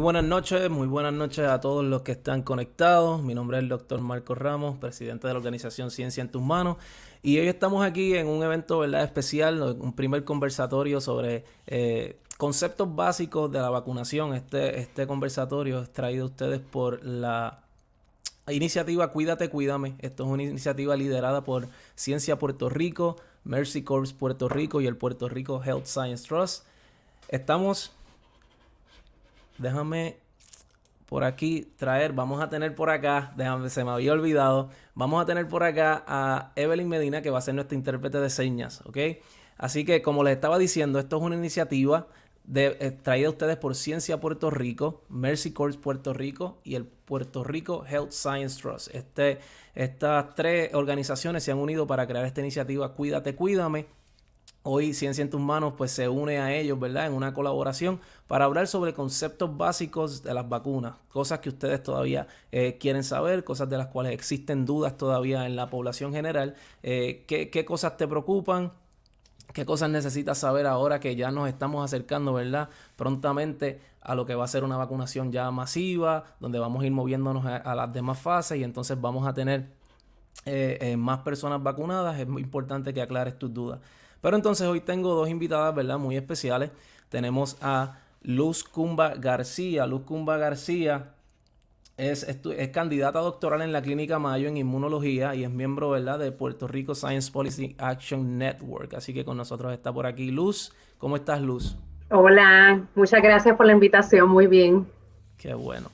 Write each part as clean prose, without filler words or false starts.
muy buenas noches a todos los que están conectados. Mi nombre es el doctor Marco Ramos, presidente de la organización Ciencia en tus Manos. Y hoy estamos aquí en un evento, ¿verdad?, especial, un primer conversatorio sobre conceptos básicos de la vacunación. Este conversatorio es traído a ustedes por la iniciativa Cuídate, Cuídame. Esto es una iniciativa liderada por Ciencia Puerto Rico, Mercy Corps Puerto Rico y el Puerto Rico Health Science Trust. Déjame por aquí vamos a tener por acá, se me había olvidado, vamos a tener por acá a Evelyn Medina, que va a ser nuestra intérprete de señas, ¿ok? Así que, como les estaba diciendo, esto es una iniciativa traída a ustedes por Ciencia Puerto Rico, Mercy Corps Puerto Rico y el Puerto Rico Health Science Trust. Estas tres organizaciones se han unido para crear esta iniciativa Cuídate, Cuídame. Hoy Ciencia en tus Manos pues se une a ellos, ¿verdad?, en una colaboración para hablar sobre conceptos básicos de las vacunas, cosas que ustedes todavía quieren saber, cosas de las cuales existen dudas todavía en la población general. ¿Qué cosas te preocupan? ¿Qué cosas necesitas saber ahora que ya nos estamos acercando, ¿verdad?, prontamente a lo que va a ser una vacunación ya masiva, donde vamos a ir moviéndonos a las demás fases y entonces vamos a tener más personas vacunadas? Es muy importante que aclares tus dudas. Pero entonces hoy tengo dos invitadas, ¿verdad?, muy especiales. Tenemos a Luz Cumba García. Luz Cumba García es candidata doctoral en la Clínica Mayo en Inmunología y es miembro, ¿verdad?, de Puerto Rico Science Policy Action Network. Así que con nosotros está por aquí Luz. ¿Cómo estás, Luz? Hola, muchas gracias por la invitación, muy bien. Qué bueno.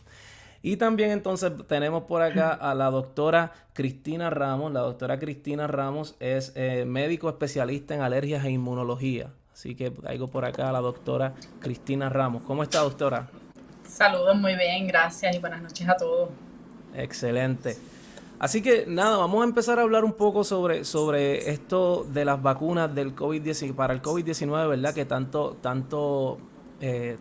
Y también entonces tenemos por acá a la doctora Cristina Ramos. La doctora Cristina Ramos es médico especialista en alergias e inmunología. Así que traigo por acá a la doctora Cristina Ramos. ¿Cómo está, doctora? Saludos, muy bien, gracias y buenas noches a todos. Excelente. Así que nada, vamos a empezar a hablar un poco sobre esto de las vacunas del COVID-19 para el COVID-19, ¿verdad? Que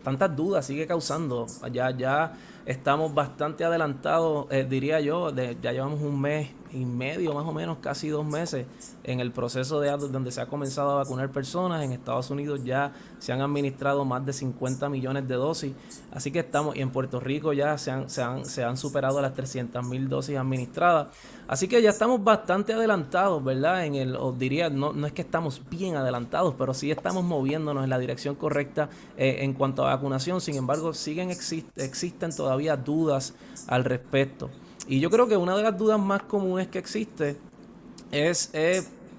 tantas dudas sigue causando. Ya estamos bastante adelantados, diría yo, ya llevamos un mes y medio, más o menos, casi 2 meses en el proceso donde se ha comenzado a vacunar personas. En Estados Unidos ya se han administrado más de 50 millones de dosis. Así que y en Puerto Rico ya se han superado las 300,000 dosis administradas. Así que ya estamos bastante adelantados, ¿verdad? O diría, no es que estamos bien adelantados, pero sí estamos moviéndonos en la dirección correcta en cuanto a vacunación. Sin embargo, existen todavía dudas al respecto. Y yo creo que una de las dudas más comunes que existe es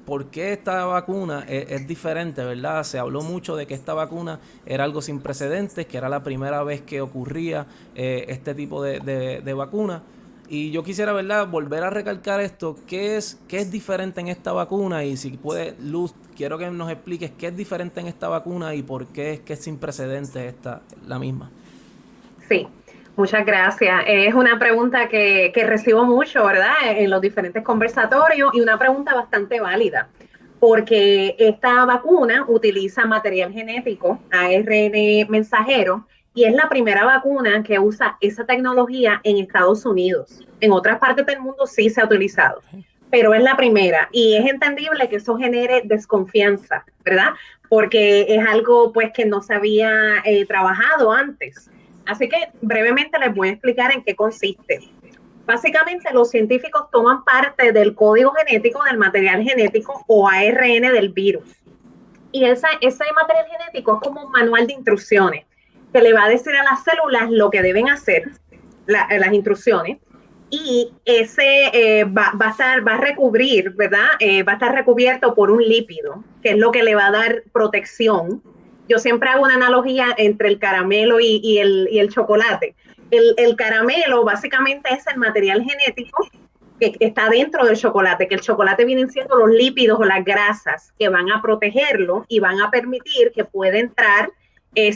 por qué esta vacuna es diferente, ¿verdad? Se habló mucho de que esta vacuna era algo sin precedentes, que era la primera vez que ocurría este tipo de vacuna. Y yo quisiera, ¿verdad?, volver a recalcar esto. ¿Qué es diferente en esta vacuna? Y si puede, Luz, quiero que nos expliques qué es diferente en esta vacuna y por qué es que es sin precedentes la misma. Sí, muchas gracias. Es una pregunta que recibo mucho, ¿verdad? En los diferentes conversatorios y una pregunta bastante válida, porque esta vacuna utiliza material genético, ARN mensajero, y es la primera vacuna que usa esa tecnología en Estados Unidos. En otras partes del mundo sí se ha utilizado, pero es la primera y es entendible que eso genere desconfianza, ¿verdad? Porque es algo pues que no se había trabajado antes. Así que brevemente les voy a explicar en qué consiste. Básicamente los científicos toman parte del código genético del material genético o ARN del virus. Y ese material genético es como un manual de instrucciones que le va a decir a las células lo que deben hacer, las instrucciones, y ese va a recubrir, ¿verdad? Va a estar recubierto por un lípido, que es lo que le va a dar protección. Yo siempre hago una analogía entre el caramelo y el chocolate. El caramelo básicamente es el material genético que está dentro del chocolate, que el chocolate vienen siendo los lípidos o las grasas que van a protegerlo y van a permitir que pueda entrar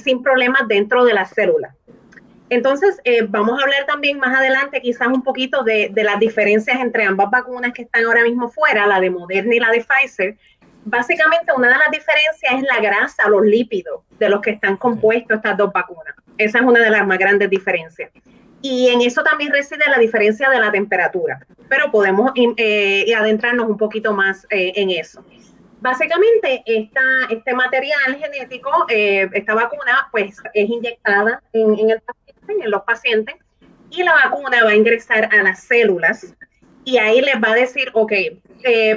sin problemas dentro de la célula. Entonces, vamos a hablar también más adelante quizás un poquito de las diferencias entre ambas vacunas que están ahora mismo fuera, la de Moderna y la de Pfizer. Básicamente, una de las diferencias es la grasa, los lípidos de los que están Okay. compuestos estas dos vacunas. Esa es una de las más grandes diferencias. Y en eso también reside la diferencia de la temperatura, pero podemos adentrarnos un poquito más en eso. Básicamente, este material genético, esta vacuna, pues es inyectada en el paciente en los pacientes, y la vacuna va a ingresar a las células y ahí les va a decir, ok,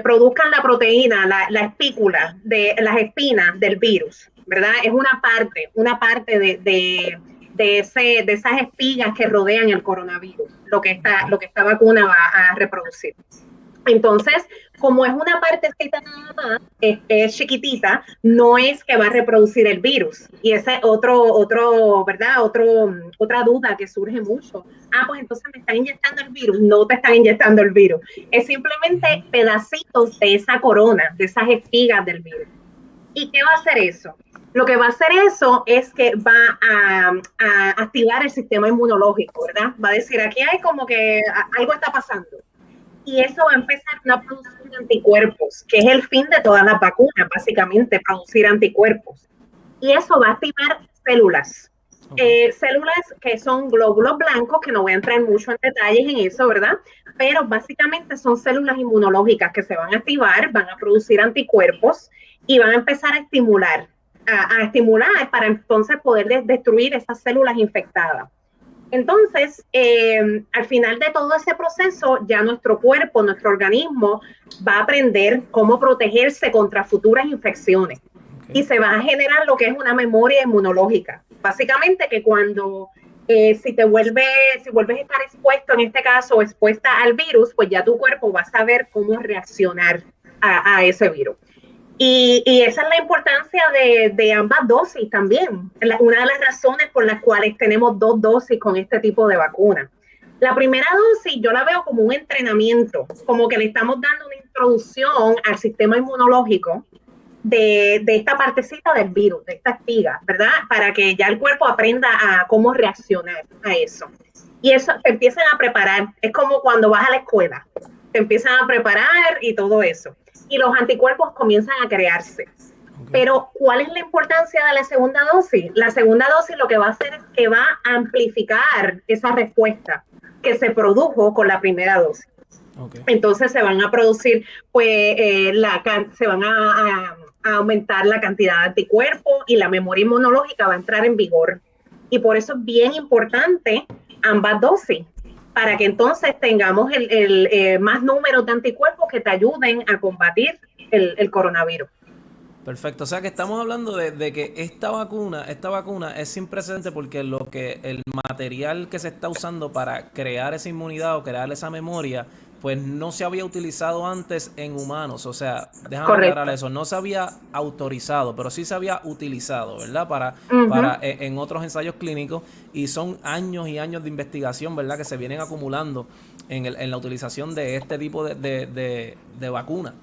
produzcan la proteína, la espícula, de las espinas del virus, ¿verdad? Es una parte de esas espigas que rodean el coronavirus, lo que esta vacuna va a reproducir. Entonces, como es una partecita nada más, es chiquitita, no es que va a reproducir el virus. Y ese es ¿verdad? Otra duda que surge mucho. Pues entonces me están inyectando el virus. No te están inyectando el virus. Es simplemente pedacitos de esa corona, de esas espigas del virus. ¿Y qué va a hacer eso? Lo que va a hacer eso es que va a activar el sistema inmunológico, ¿verdad? Va a decir, aquí hay como que algo está pasando y eso va a empezar a producir anticuerpos, que es el fin de todas las vacunas, básicamente, producir anticuerpos. Y eso va a activar células. Células que son glóbulos blancos, que no voy a entrar mucho en detalles en eso, ¿verdad? Pero básicamente son células inmunológicas que se van a activar, van a producir anticuerpos y van a empezar a estimular para entonces poder destruir esas células infectadas. Entonces, al final de todo ese proceso, ya nuestro cuerpo, nuestro organismo va a aprender cómo protegerse contra futuras infecciones. Y se va a generar lo que es una memoria inmunológica. Básicamente que cuando, si vuelves a estar expuesto, en este caso, expuesta al virus, pues ya tu cuerpo va a saber cómo reaccionar a ese virus. Y esa es la importancia de ambas dosis también. Una de las razones por las cuales tenemos 2 dosis con este tipo de vacuna. La primera dosis yo la veo como un entrenamiento, como que le estamos dando una introducción al sistema inmunológico de esta partecita del virus, de esta espiga, ¿verdad? Para que ya el cuerpo aprenda a cómo reaccionar a eso. Y eso te empiezan a preparar. Es como cuando vas a la escuela. Te empiezan a preparar y todo eso. Y los anticuerpos comienzan a crearse. Pero, ¿cuál es la importancia de la segunda dosis? La segunda dosis lo que va a hacer es que va a amplificar esa respuesta que se produjo con la primera dosis. Entonces se van a producir, pues, se van a aumentar la cantidad de anticuerpos y la memoria inmunológica va a entrar en vigor. Y por eso es bien importante ambas dosis, para que entonces tengamos el más número de anticuerpos que te ayuden a combatir el coronavirus. Perfecto, o sea que estamos hablando de que esta vacuna es sin precedente porque el material que se está usando para crear esa inmunidad o crear esa memoria, pues no se había utilizado antes en humanos. O sea, déjame aclarar eso, no se había autorizado, pero sí se había utilizado, ¿verdad? Para en otros ensayos clínicos, y son años y años de investigación, ¿verdad? Que se vienen acumulando en la utilización de este tipo de vacuna.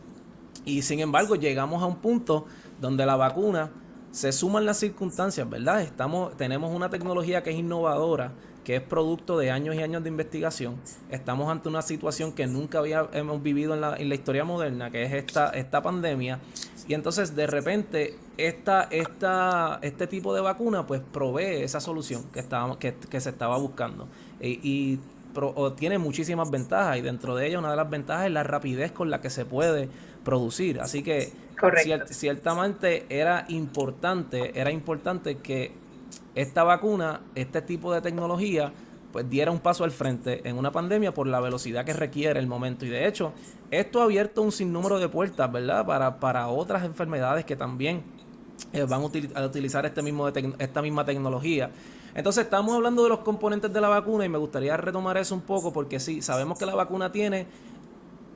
Y sin embargo llegamos a un punto donde la vacuna se suman las circunstancias, ¿verdad? Tenemos una tecnología que es innovadora, que es producto de años y años de investigación. Estamos ante una situación que nunca hemos vivido en la historia moderna, que es esta pandemia. Y entonces de repente este tipo de vacuna pues provee esa solución que se estaba buscando. Tiene muchísimas ventajas, y dentro de ellas una de las ventajas es la rapidez con la que se puede producir. Así que ciertamente era importante que esta vacuna, este tipo de tecnología, pues diera un paso al frente en una pandemia por la velocidad que requiere el momento. Y de hecho, esto ha abierto un sinnúmero de puertas, ¿verdad? Para otras enfermedades que también van a utilizar esta misma tecnología. Entonces estamos hablando de los componentes de la vacuna y me gustaría retomar eso un poco, porque sí, sabemos que la vacuna tiene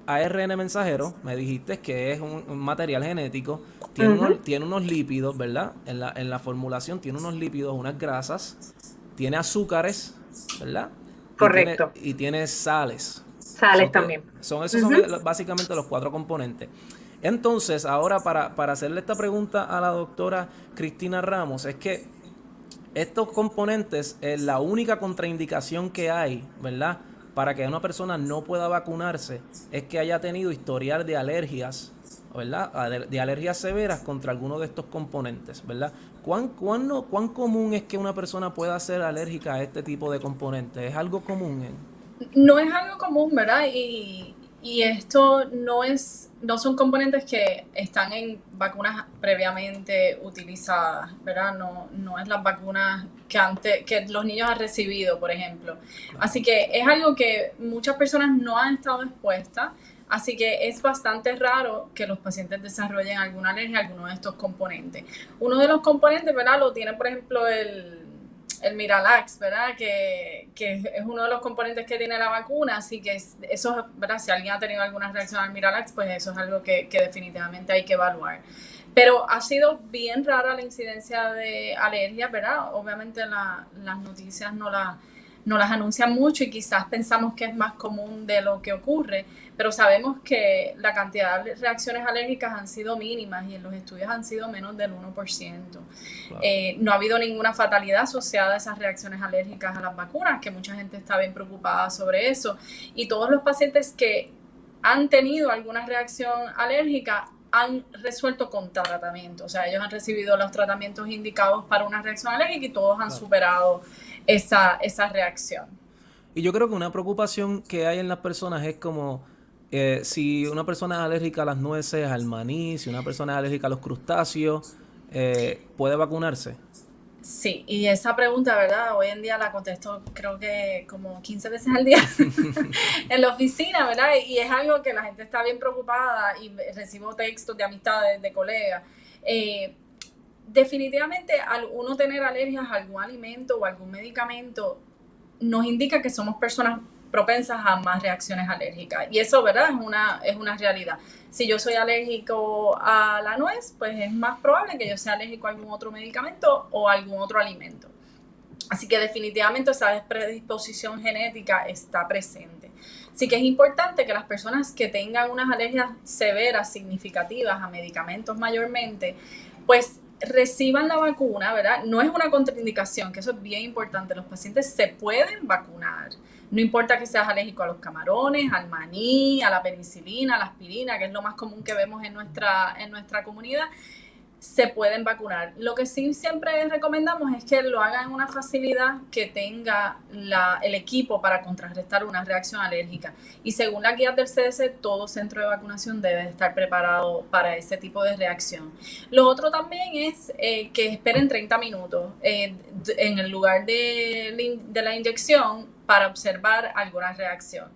ARN mensajero, me dijiste que es un material genético, tiene unos lípidos, ¿verdad? En la formulación tiene unos lípidos, unas grasas, tiene azúcares, ¿verdad? Correcto. Y tiene sales. Sales también. Esos son básicamente los 4 componentes. Entonces, ahora para hacerle esta pregunta a la doctora Cristina Ramos, es que estos componentes, la única contraindicación que hay, ¿verdad?, para que una persona no pueda vacunarse, es que haya tenido historial de alergias, ¿verdad?, de alergias severas contra alguno de estos componentes, ¿verdad? ¿Cuán común es que una persona pueda ser alérgica a este tipo de componentes? ¿Es algo común? No es algo común, ¿verdad? Y y esto no son componentes que están en vacunas previamente utilizadas, ¿verdad? No es las vacunas que los niños han recibido, por ejemplo. Así que es algo que muchas personas no han estado expuestas. Así que es bastante raro que los pacientes desarrollen alguna alergia a alguno de estos componentes. Uno de los componentes, ¿verdad? Lo tiene, por ejemplo, el Miralax, ¿verdad? Que es uno de los componentes que tiene la vacuna. Así que eso, ¿verdad? Si alguien ha tenido alguna reacción al Miralax, pues eso es algo que definitivamente hay que evaluar. Pero ha sido bien rara la incidencia de alergias, ¿verdad? Obviamente las noticias no las anuncian mucho y quizás pensamos que es más común de lo que ocurre, pero sabemos que la cantidad de reacciones alérgicas han sido mínimas y en los estudios han sido menos del 1%. Wow. No ha habido ninguna fatalidad asociada a esas reacciones alérgicas a las vacunas, que mucha gente está bien preocupada sobre eso. Y todos los pacientes que han tenido alguna reacción alérgica han resuelto con tratamiento. O sea, ellos han recibido los tratamientos indicados para una reacción alérgica y todos han superado esa reacción. Y yo creo que una preocupación que hay en las personas es como si una persona es alérgica a las nueces, al maní, si una persona es alérgica a los crustáceos, ¿puede vacunarse? Sí, y esa pregunta, ¿verdad? Hoy en día la contesto creo que como 15 veces al día en la oficina, ¿verdad? Y es algo que la gente está bien preocupada y recibo textos de amistades, de colegas. Definitivamente al uno tener alergias a algún alimento o algún medicamento nos indica que somos personas propensas a más reacciones alérgicas y eso, ¿verdad? Es una realidad. Si yo soy alérgico a la nuez, pues es más probable que yo sea alérgico a algún otro medicamento o a algún otro alimento. Así que definitivamente esa predisposición genética está presente. Así que es importante que las personas que tengan unas alergias severas, significativas a medicamentos mayormente, pues reciban la vacuna, ¿verdad? No es una contraindicación, que eso es bien importante. Los pacientes se pueden vacunar. No importa que seas alérgico a los camarones, al maní, a la penicilina, a la aspirina, que es lo más común que vemos en nuestra comunidad, se pueden vacunar. Lo que sí siempre recomendamos es que lo hagan en una facilidad que tenga el equipo para contrarrestar una reacción alérgica. Y según las guías del CDC, todo centro de vacunación debe estar preparado para ese tipo de reacción. Lo otro también es que esperen 30 minutos en el lugar de la inyección para observar alguna reacción.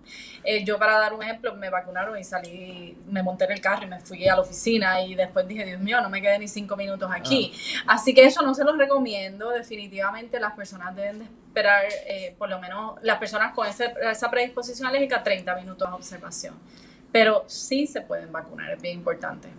Yo, para dar un ejemplo, me vacunaron y salí, me monté en el carro y me fui a la oficina y después dije, Dios mío, no me quedé ni 5 minutos aquí. Así que eso no se los recomiendo. Definitivamente las personas deben de esperar, por lo menos las personas con esa predisposición alérgica, 30 minutos de observación. Pero sí se pueden vacunar, es bien importante.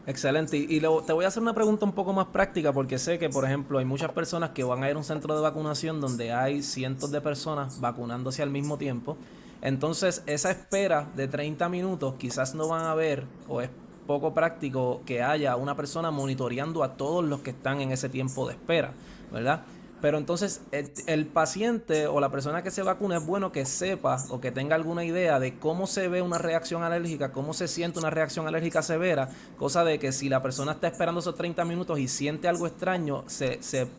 Excelente. Y te voy a hacer una pregunta un poco más práctica porque sé que, por ejemplo, hay muchas personas que van a ir a un centro de vacunación donde hay cientos de personas vacunándose al mismo tiempo. Entonces, esa espera de 30 minutos quizás no van a ver o es poco práctico que haya una persona monitoreando a todos los que están en ese tiempo de espera, ¿verdad? Pero entonces el paciente o la persona que se vacuna es bueno que sepa o que tenga alguna idea de cómo se ve una reacción alérgica, cómo se siente una reacción alérgica severa, cosa de que si la persona está esperando esos 30 minutos y siente algo extraño,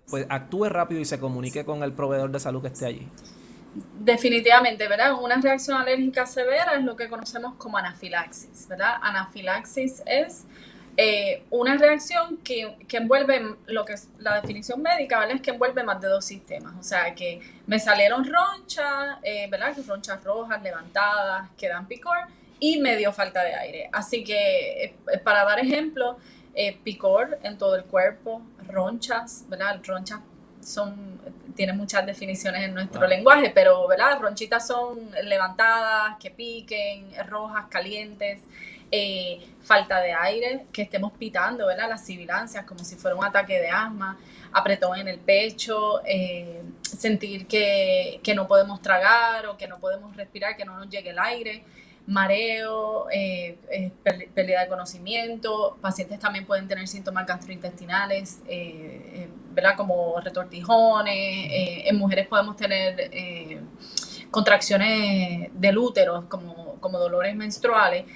pues actúe rápido y se comunique con el proveedor de salud que esté allí. Definitivamente, ¿verdad? Una reacción alérgica severa es lo que conocemos como anafilaxis, ¿verdad? Anafilaxis es una reacción que envuelve, lo que es la definición médica, ¿verdad? Es que envuelve más de 2 sistemas. O sea, que me salieron ronchas, ¿verdad? Ronchas rojas, levantadas, que dan picor, y me dio falta de aire. Así que, para dar ejemplo, picor en todo el cuerpo, ronchas, ¿verdad? Ronchas tienen muchas definiciones en nuestro lenguaje, pero, ¿verdad? Ronchitas son levantadas, que piquen, rojas, calientes. Falta de aire, que estemos pitando, ¿verdad? Las sibilancias como si fuera un ataque de asma, apretón en el pecho, sentir que no podemos tragar o que no podemos respirar, que no nos llegue el aire, mareo, pérdida de conocimiento. Pacientes también pueden tener síntomas gastrointestinales, ¿verdad? Como retortijones. En mujeres podemos tener contracciones del útero, como dolores menstruales.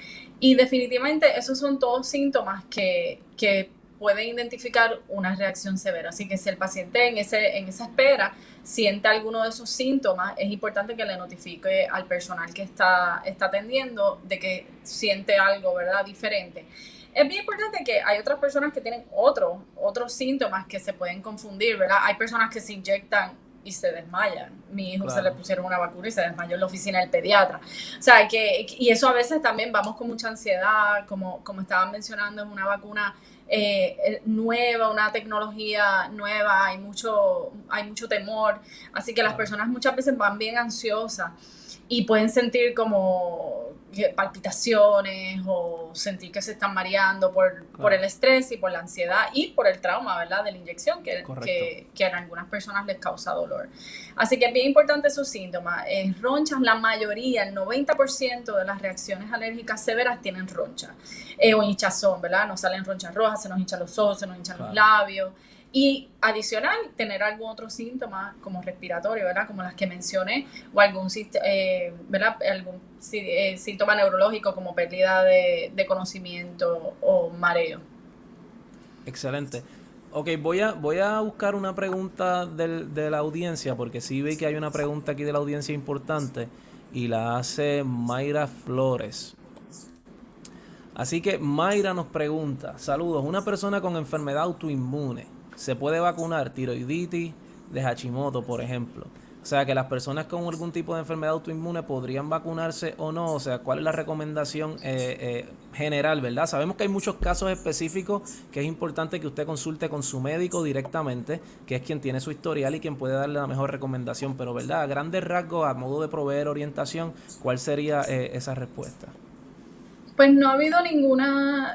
Y definitivamente esos son todos síntomas que pueden identificar una reacción severa. Así que si el paciente en esa espera siente alguno de esos síntomas, es importante que le notifique al personal que está atendiendo de que siente algo, ¿verdad?, diferente. Es bien importante que hay otras personas que tienen otros síntomas que se pueden confundir, ¿verdad? Hay personas que se inyectan y se desmayan. Mi hijo se le pusieron una vacuna y se desmayó en la oficina del pediatra. O sea, y eso a veces también vamos con mucha ansiedad, como estaban mencionando, es una vacuna nueva, una tecnología nueva, hay mucho temor, así que las personas muchas veces van bien ansiosas y pueden sentir como palpitaciones o sentir que se están mareando por el estrés y por la ansiedad y por el trauma, ¿verdad?, de la inyección que en algunas personas les causa dolor. Así que es bien importante esos síntomas. Ronchas, la mayoría, el 90% de las reacciones alérgicas severas tienen ronchas o hinchazón, ¿verdad? Nos salen ronchas rojas, se nos hinchan los ojos, se nos hinchan los labios. Y adicional, tener algún otro síntoma como respiratorio, ¿verdad?, como las que mencioné, o algún síntoma neurológico como pérdida de conocimiento o mareo. Excelente. Ok, voy a buscar una pregunta de la audiencia, porque sí vi que hay una pregunta aquí de la audiencia importante y la hace Mayra Flores. Así que Mayra nos pregunta: saludos, una persona con enfermedad autoinmune, ¿se puede vacunar tiroiditis de Hashimoto, por ejemplo? O sea, que las personas con algún tipo de enfermedad autoinmune podrían vacunarse o no. O sea, ¿cuál es la recomendación general, verdad? Sabemos que hay muchos casos específicos que es importante que usted consulte con su médico directamente, que es quien tiene su historial y quien puede darle la mejor recomendación. Pero, ¿verdad?, a grandes rasgos, a modo de proveer orientación, ¿cuál sería esa respuesta? Pues no ha habido ninguna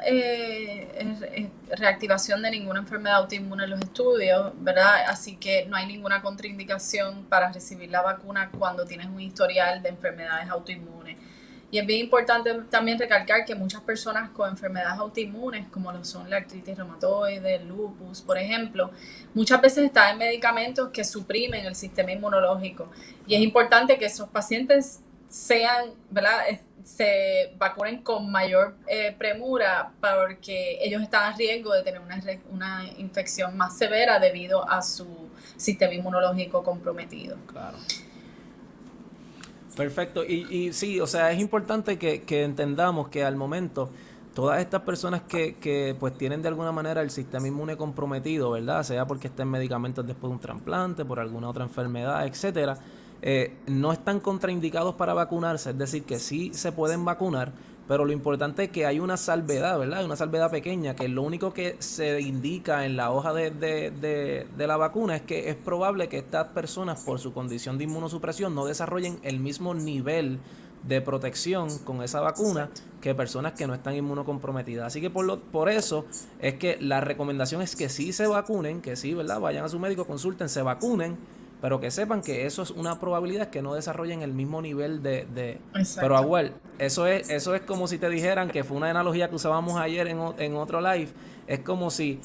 reactivación de ninguna enfermedad autoinmune en los estudios, ¿verdad? Así que no hay ninguna contraindicación para recibir la vacuna cuando tienes un historial de enfermedades autoinmunes. Y es bien importante también recalcar que muchas personas con enfermedades autoinmunes, como lo son la artritis reumatoide, el lupus, por ejemplo, muchas veces están en medicamentos que suprimen el sistema inmunológico. Y es importante que esos pacientes sean, ¿verdad?, se vacunen con mayor premura, porque ellos están a riesgo de tener una infección más severa debido a su sistema inmunológico comprometido. Claro. Perfecto. Y sí, o sea, es importante que entendamos que al momento todas estas personas que pues tienen de alguna manera el sistema inmune comprometido, ¿verdad?, sea porque estén medicamentos después de un trasplante, por alguna otra enfermedad, etcétera, no están contraindicados para vacunarse. Es decir, que sí se pueden vacunar, pero lo importante es que hay una salvedad, ¿verdad? Una salvedad pequeña, que lo único que se indica en la hoja de la vacuna es que es probable que estas personas, por su condición de inmunosupresión, no desarrollen el mismo nivel de protección con esa vacuna que personas que no están inmunocomprometidas. Así que por eso es que la recomendación es que sí se vacunen, que sí, ¿verdad?, vayan a su médico, consulten, se vacunen, pero que sepan que eso es una probabilidad que no desarrollen el mismo nivel de... Pero Aguel, eso es como si te dijeran, que fue una analogía que usábamos ayer en otro live, es como si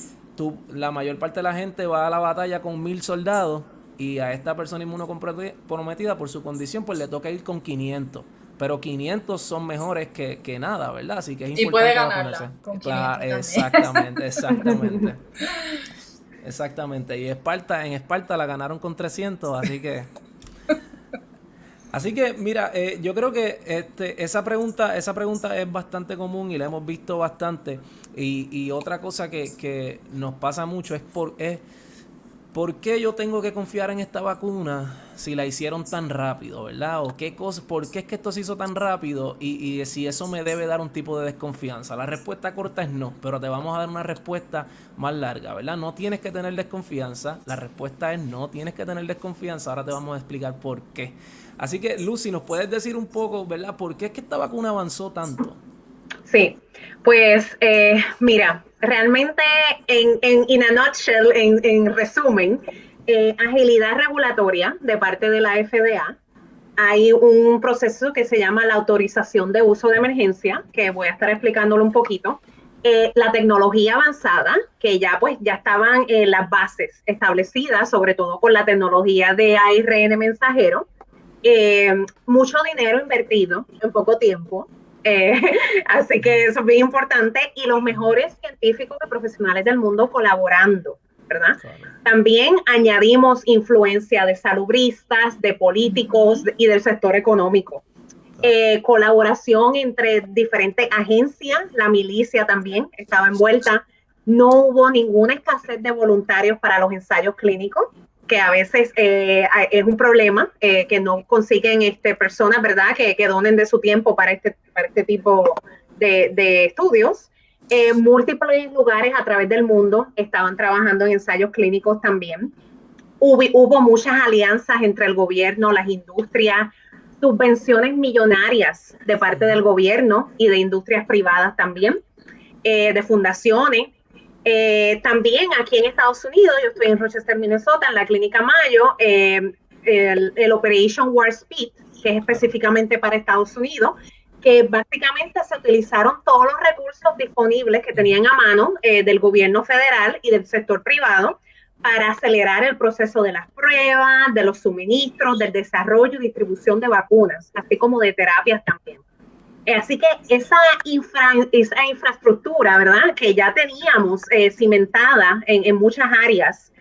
la mayor parte de la gente va a la batalla con 1000 soldados y a esta persona inmunocomprometida por su condición pues le toca ir con 500. Pero 500 son mejores que nada, ¿verdad? Así que es importante. Y puede ganarla con 500 también. Exactamente. Exactamente, y en Esparta la ganaron con 300, así que... Así que, mira, yo creo que esa pregunta es bastante común y la hemos visto bastante. Y otra cosa que nos pasa mucho es ¿por qué yo tengo que confiar en esta vacuna si la hicieron tan rápido, ¿verdad? O ¿por qué es que esto se hizo tan rápido? Y si eso me debe dar un tipo de desconfianza. La respuesta corta es no, pero te vamos a dar una respuesta más larga, ¿verdad? No tienes que tener desconfianza. La respuesta es no tienes que tener desconfianza. Ahora te vamos a explicar por qué. Así que, Lucy, ¿nos puedes decir un poco, ¿verdad? ¿Por qué es que esta vacuna avanzó tanto? Sí, pues mira, realmente in a nutshell, en resumen, agilidad regulatoria de parte de la FDA. Hay un proceso que se llama la autorización de uso de emergencia, que voy a estar explicándolo un poquito. La tecnología avanzada, que ya estaban las bases establecidas, sobre todo con la tecnología de ARN mensajero. Mucho dinero invertido en poco tiempo. Así que eso es bien importante, y los mejores científicos científicos y profesionales del mundo colaborando, ¿verdad? Claro. También añadimos influencia de salubristas, de políticos y del sector económico. Colaboración entre diferentes agencias, la milicia también estaba envuelta. No hubo ninguna escasez de voluntarios para los ensayos clínicos, que a veces es un problema, que no consiguen personas, ¿verdad?, que donen de su tiempo para este tipo de estudios. Múltiples lugares a través del mundo estaban trabajando en ensayos clínicos también. Hubo muchas alianzas entre el gobierno, las industrias, subvenciones millonarias de parte del gobierno y de industrias privadas también, de fundaciones. También aquí en Estados Unidos, yo estoy en Rochester, Minnesota, en la Clínica Mayo, el Operation Warp Speed, que es específicamente para Estados Unidos, que básicamente se utilizaron todos los recursos disponibles que tenían a mano del gobierno federal y del sector privado para acelerar el proceso de las pruebas, de los suministros, del desarrollo y distribución de vacunas, así como de terapias también. Así que esa infraestructura, ¿verdad?, que ya teníamos cimentada en muchas áreas,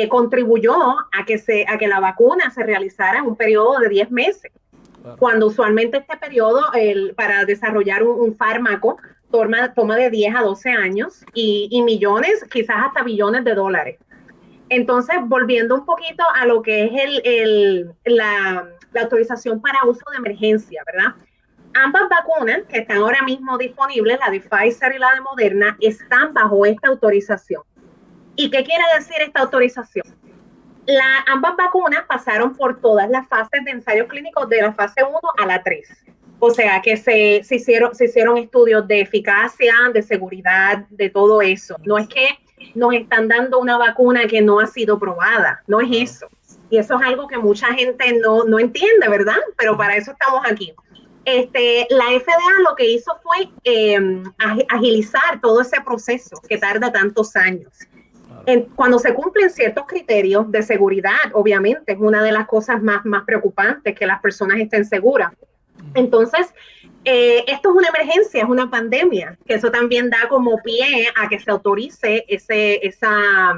contribuyó a que la vacuna se realizara en un periodo de 10 meses. Claro. Cuando usualmente este periodo para desarrollar un fármaco toma de 10 a 12 años y millones, quizás hasta billones de dólares. Entonces, volviendo un poquito a lo que es la autorización para uso de emergencia, ¿verdad? Ambas vacunas que están ahora mismo disponibles, la de Pfizer y la de Moderna, están bajo esta autorización. ¿Y qué quiere decir esta autorización? Ambas vacunas pasaron por todas las fases de ensayos clínicos de la fase 1 a la 3. O sea que se hicieron estudios de eficacia, de seguridad, de todo eso. No es que nos están dando una vacuna que no ha sido probada, no es eso. Y eso es algo que mucha gente no entiende, ¿verdad? Pero para eso estamos aquí. La FDA lo que hizo fue agilizar todo ese proceso que tarda tantos años. Cuando se cumplen ciertos criterios de seguridad, obviamente es una de las cosas más preocupantes, que las personas estén seguras. Entonces, esto es una emergencia, es una pandemia, que eso también da como pie a que se autorice esa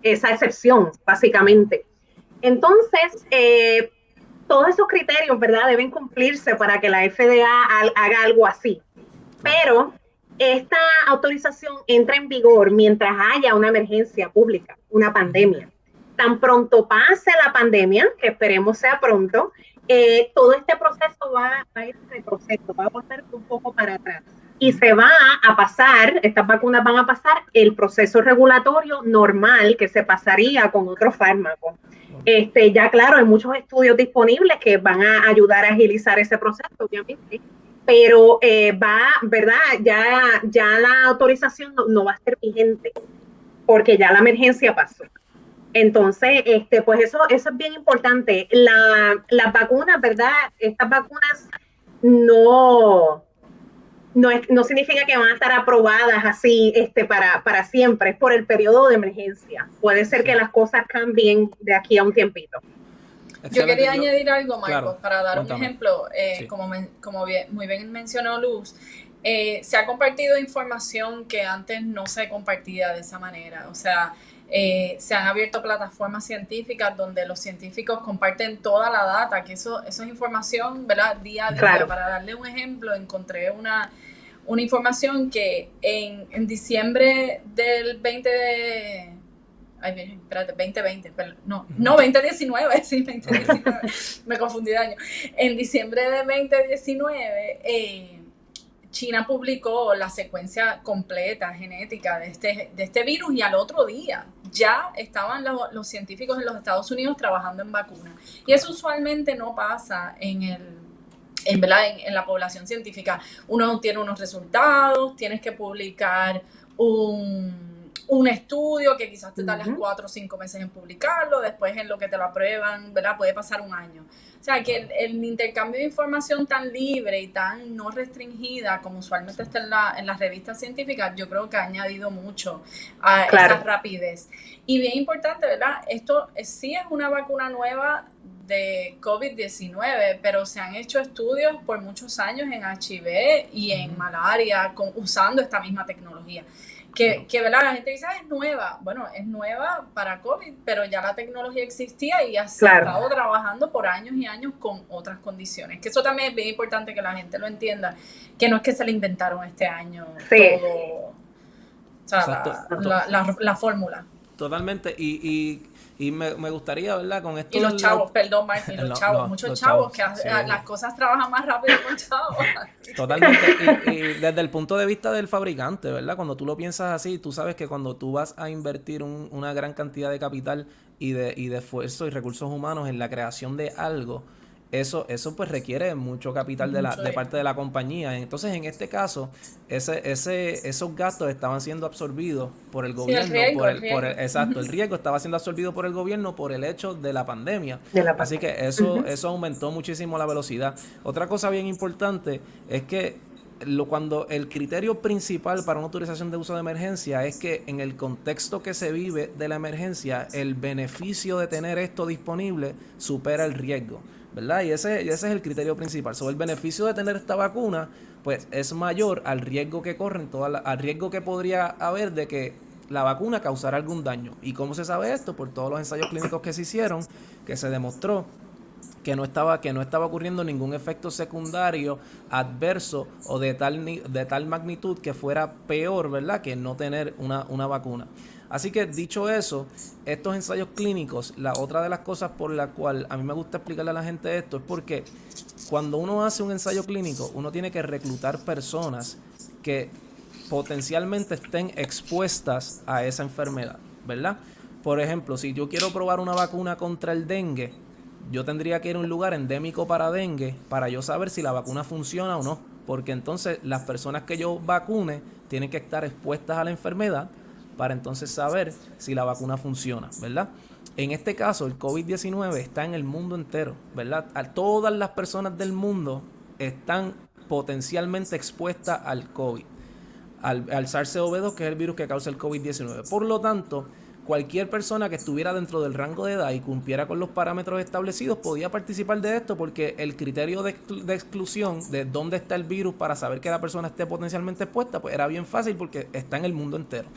excepción, básicamente. Entonces, todos esos criterios, ¿verdad?, deben cumplirse para que la FDA haga algo así. Pero esta autorización entra en vigor mientras haya una emergencia pública, una pandemia. Tan pronto pase la pandemia, que esperemos sea pronto, todo este proceso va a ir en retroceso, va a pasar un poco para atrás. Y se va a pasar, estas vacunas van a pasar el proceso regulatorio normal que se pasaría con otros fármacos. Ya claro, hay muchos estudios disponibles que van a ayudar a agilizar ese proceso, obviamente, pero ¿verdad? Ya la autorización no va a ser vigente porque ya la emergencia pasó. Entonces, pues eso es bien importante. Las vacunas, ¿verdad? Estas vacunas no significa que van a estar aprobadas así para siempre, es por el periodo de emergencia. Puede ser que las cosas cambien de aquí a un tiempito. Yo quería añadir algo, Marcos, claro, para dar cuéntame. un ejemplo. Sí. Como muy bien mencionó Luz, se ha compartido información que antes no se compartía de esa manera. O sea, se han abierto plataformas científicas donde los científicos comparten toda la data, que eso es información, ¿verdad?, día a día. Claro. Para darle un ejemplo, encontré una información que en diciembre del 2020, no, 2019, sí, 2019, me confundí de año. En diciembre de 2019, China publicó la secuencia completa genética de este virus y al otro día ya estaban los científicos en los Estados Unidos trabajando en vacunas. Y eso usualmente no pasa en la población científica. Uno tiene unos resultados, tienes que publicar un estudio que quizás te tardas 4 o 5 meses en publicarlo, después en lo que te lo aprueban, ¿verdad?, puede pasar un año. O sea, que el intercambio de información tan libre y tan no restringida como usualmente está en las revistas científicas, yo creo que ha añadido mucho a esa rapidez. Y bien importante, ¿verdad? Esto sí es una vacuna nueva de COVID-19, pero se han hecho estudios por muchos años en HIV y en malaria usando esta misma tecnología. que ¿verdad? La gente dice, es nueva. Bueno, es nueva para COVID, pero ya la tecnología existía y ya se ha estado trabajando por años y años con otras condiciones. Que eso también es bien importante que la gente lo entienda, que no es que se le inventaron este año todo, o sea, la fórmula. Totalmente, y me gustaría, ¿verdad? Con esto. Y los chavos, perdón, Martín, los chavos, muchos chavos, que sí. Las cosas trabajan más rápido con chavos. Totalmente, y desde el punto de vista del fabricante, ¿verdad? Cuando tú lo piensas así, tú sabes que cuando tú vas a invertir una gran cantidad de capital y de esfuerzo y recursos humanos en la creación de algo, eso pues requiere mucho capital de parte de la compañía. Entonces, en este caso, esos gastos estaban siendo absorbidos por el gobierno. El riesgo. Exacto, el riesgo estaba siendo absorbido por el gobierno por el hecho de la pandemia. Así que eso aumentó muchísimo la velocidad. Otra cosa bien importante es que cuando el criterio principal para una autorización de uso de emergencia es que en el contexto que se vive de la emergencia, el beneficio de tener esto disponible supera el riesgo, ¿verdad? Y ese es el criterio principal. El beneficio de tener esta vacuna, pues, es mayor al riesgo que corren, al riesgo que podría haber de que la vacuna causara algún daño. ¿Y cómo se sabe esto? Por todos los ensayos clínicos que se hicieron, que se demostró que no estaba ocurriendo ningún efecto secundario adverso o de tal magnitud que fuera peor, ¿verdad?, que no tener una vacuna. Así que, dicho eso, estos ensayos clínicos, la otra de las cosas por la cual a mí me gusta explicarle a la gente esto es porque cuando uno hace un ensayo clínico, uno tiene que reclutar personas que potencialmente estén expuestas a esa enfermedad, ¿verdad? Por ejemplo, si yo quiero probar una vacuna contra el dengue, yo tendría que ir a un lugar endémico para dengue para yo saber si la vacuna funciona o no, porque entonces las personas que yo vacune tienen que estar expuestas a la enfermedad para entonces saber si la vacuna funciona, ¿verdad? En este caso, el COVID-19 está en el mundo entero, ¿verdad? Todas las personas del mundo están potencialmente expuestas al COVID, al SARS-CoV-2, que es el virus que causa el COVID-19. Por lo tanto, cualquier persona que estuviera dentro del rango de edad y cumpliera con los parámetros establecidos podía participar de esto, porque el criterio de exclusión de dónde está el virus para saber que la persona esté potencialmente expuesta, pues era bien fácil porque está en el mundo entero.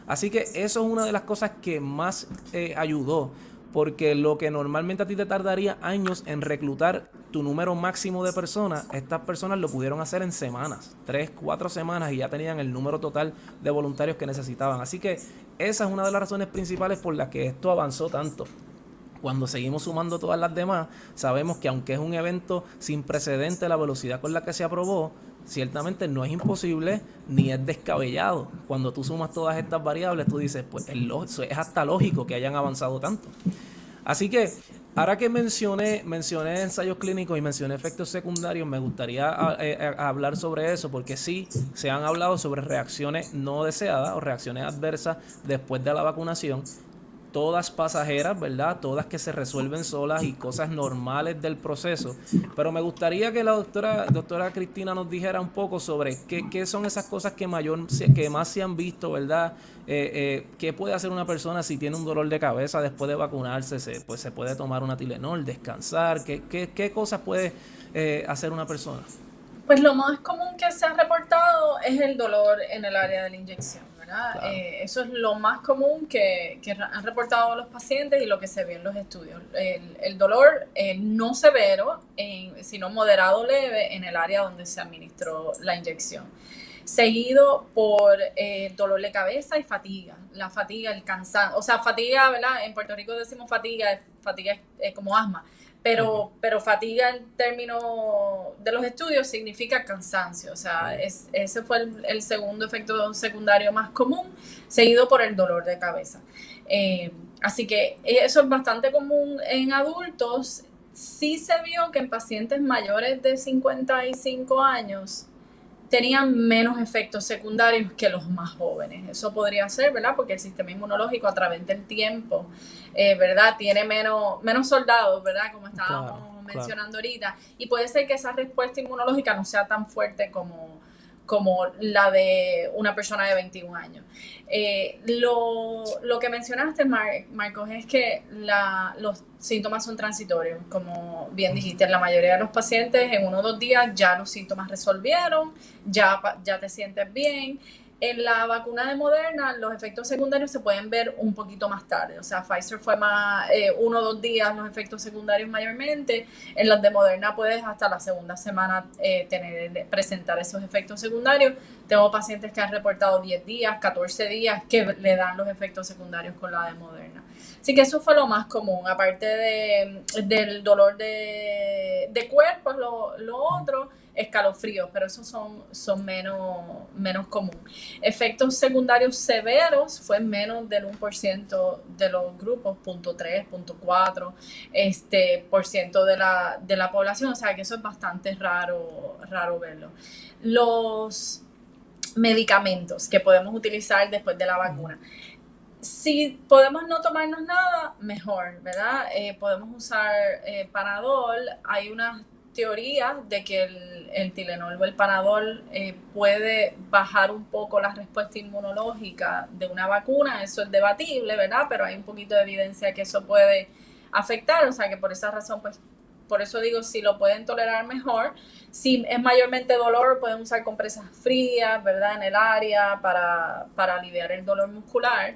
Así que eso es una de las cosas que más ayudó, porque lo que normalmente a ti te tardaría años en reclutar tu número máximo de personas, estas personas lo pudieron hacer en semanas, 3, 4 semanas, y ya tenían el número total de voluntarios que necesitaban. Así que esa es una de las razones principales por las que esto avanzó tanto. Cuando seguimos sumando todas las demás, sabemos que aunque es un evento sin precedente, la velocidad con la que se aprobó, ciertamente no es imposible ni es descabellado. Cuando tú sumas todas estas variables, tú dices, pues es hasta lógico que hayan avanzado tanto. Así que, ahora que mencioné ensayos clínicos y mencioné efectos secundarios, me gustaría hablar sobre eso, porque sí, se han hablado sobre reacciones no deseadas o reacciones adversas después de la vacunación. Todas pasajeras, ¿verdad? Todas que se resuelven solas y cosas normales del proceso. Pero me gustaría que la doctora Cristina nos dijera un poco sobre qué son esas cosas que más se han visto, ¿verdad? ¿Qué puede hacer una persona si tiene un dolor de cabeza después de vacunarse? Pues se puede tomar una Tylenol, descansar. ¿Qué cosas puede hacer una persona? Pues lo más común que se ha reportado es el dolor en el área de la inyección, ¿verdad? Claro. Eso es lo más común que han reportado los pacientes y lo que se ve en los estudios. El dolor no severo, sino moderado leve en el área donde se administró la inyección. Seguido por dolor de cabeza y fatiga. La fatiga, el cansancio. O sea, fatiga, ¿verdad? En Puerto Rico decimos fatiga es como asma. Pero fatiga en términos de los estudios significa cansancio. O sea, ese fue el segundo efecto secundario más común, seguido por el dolor de cabeza. Así que eso es bastante común en adultos. Sí se vio que en pacientes mayores de 55 años tenían menos efectos secundarios que los más jóvenes. Eso podría ser, ¿verdad? Porque el sistema inmunológico a través del tiempo, ¿verdad? Tiene menos soldados, ¿verdad? Como estábamos mencionando ahorita. Y puede ser que esa respuesta inmunológica no sea tan fuerte como la de una persona de 21 años. Lo que mencionaste, Marcos, es que los síntomas son transitorios. Como bien dijiste, la mayoría de los pacientes en 1 o 2 días ya los síntomas resolvieron, ya te sientes bien. En la vacuna de Moderna, los efectos secundarios se pueden ver un poquito más tarde. O sea, Pfizer fue más 1 o 2 días los efectos secundarios mayormente. En las de Moderna puedes hasta la segunda semana presentar esos efectos secundarios. Tengo pacientes que han reportado 10 días, 14 días que le dan los efectos secundarios con la de Moderna. Así que eso fue lo más común. Aparte del dolor de cuerpo, lo otro, escalofríos, pero esos son menos común. Efectos secundarios severos fue menos del 1% de los grupos, 0.3, 0.4 por ciento de la población, o sea que eso es bastante raro verlo. Los medicamentos que podemos utilizar después de la vacuna. Si podemos no tomarnos nada, mejor, ¿verdad? Podemos usar Panadol. Hay unas teorías de que el Tylenol o el Panadol puede bajar un poco la respuesta inmunológica de una vacuna. Eso es debatible, ¿verdad? Pero hay un poquito de evidencia que eso puede afectar, o sea que por esa razón, pues, por eso digo, si lo pueden tolerar mejor. Si es mayormente dolor, pueden usar compresas frías, ¿verdad? En el área para aliviar el dolor muscular.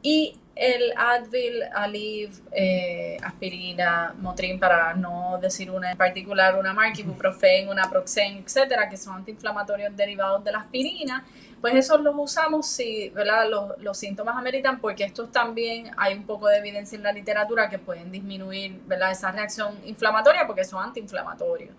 Y el Advil, Aleve, aspirina, Motrin, para no decir una en particular, una marca, ibuprofen, una Naproxen, etcétera, que son antiinflamatorios derivados de la aspirina, pues esos los usamos si, ¿verdad? Los síntomas ameritan, porque estos también hay un poco de evidencia en la literatura que pueden disminuir, ¿verdad? Esa reacción inflamatoria porque son antiinflamatorios.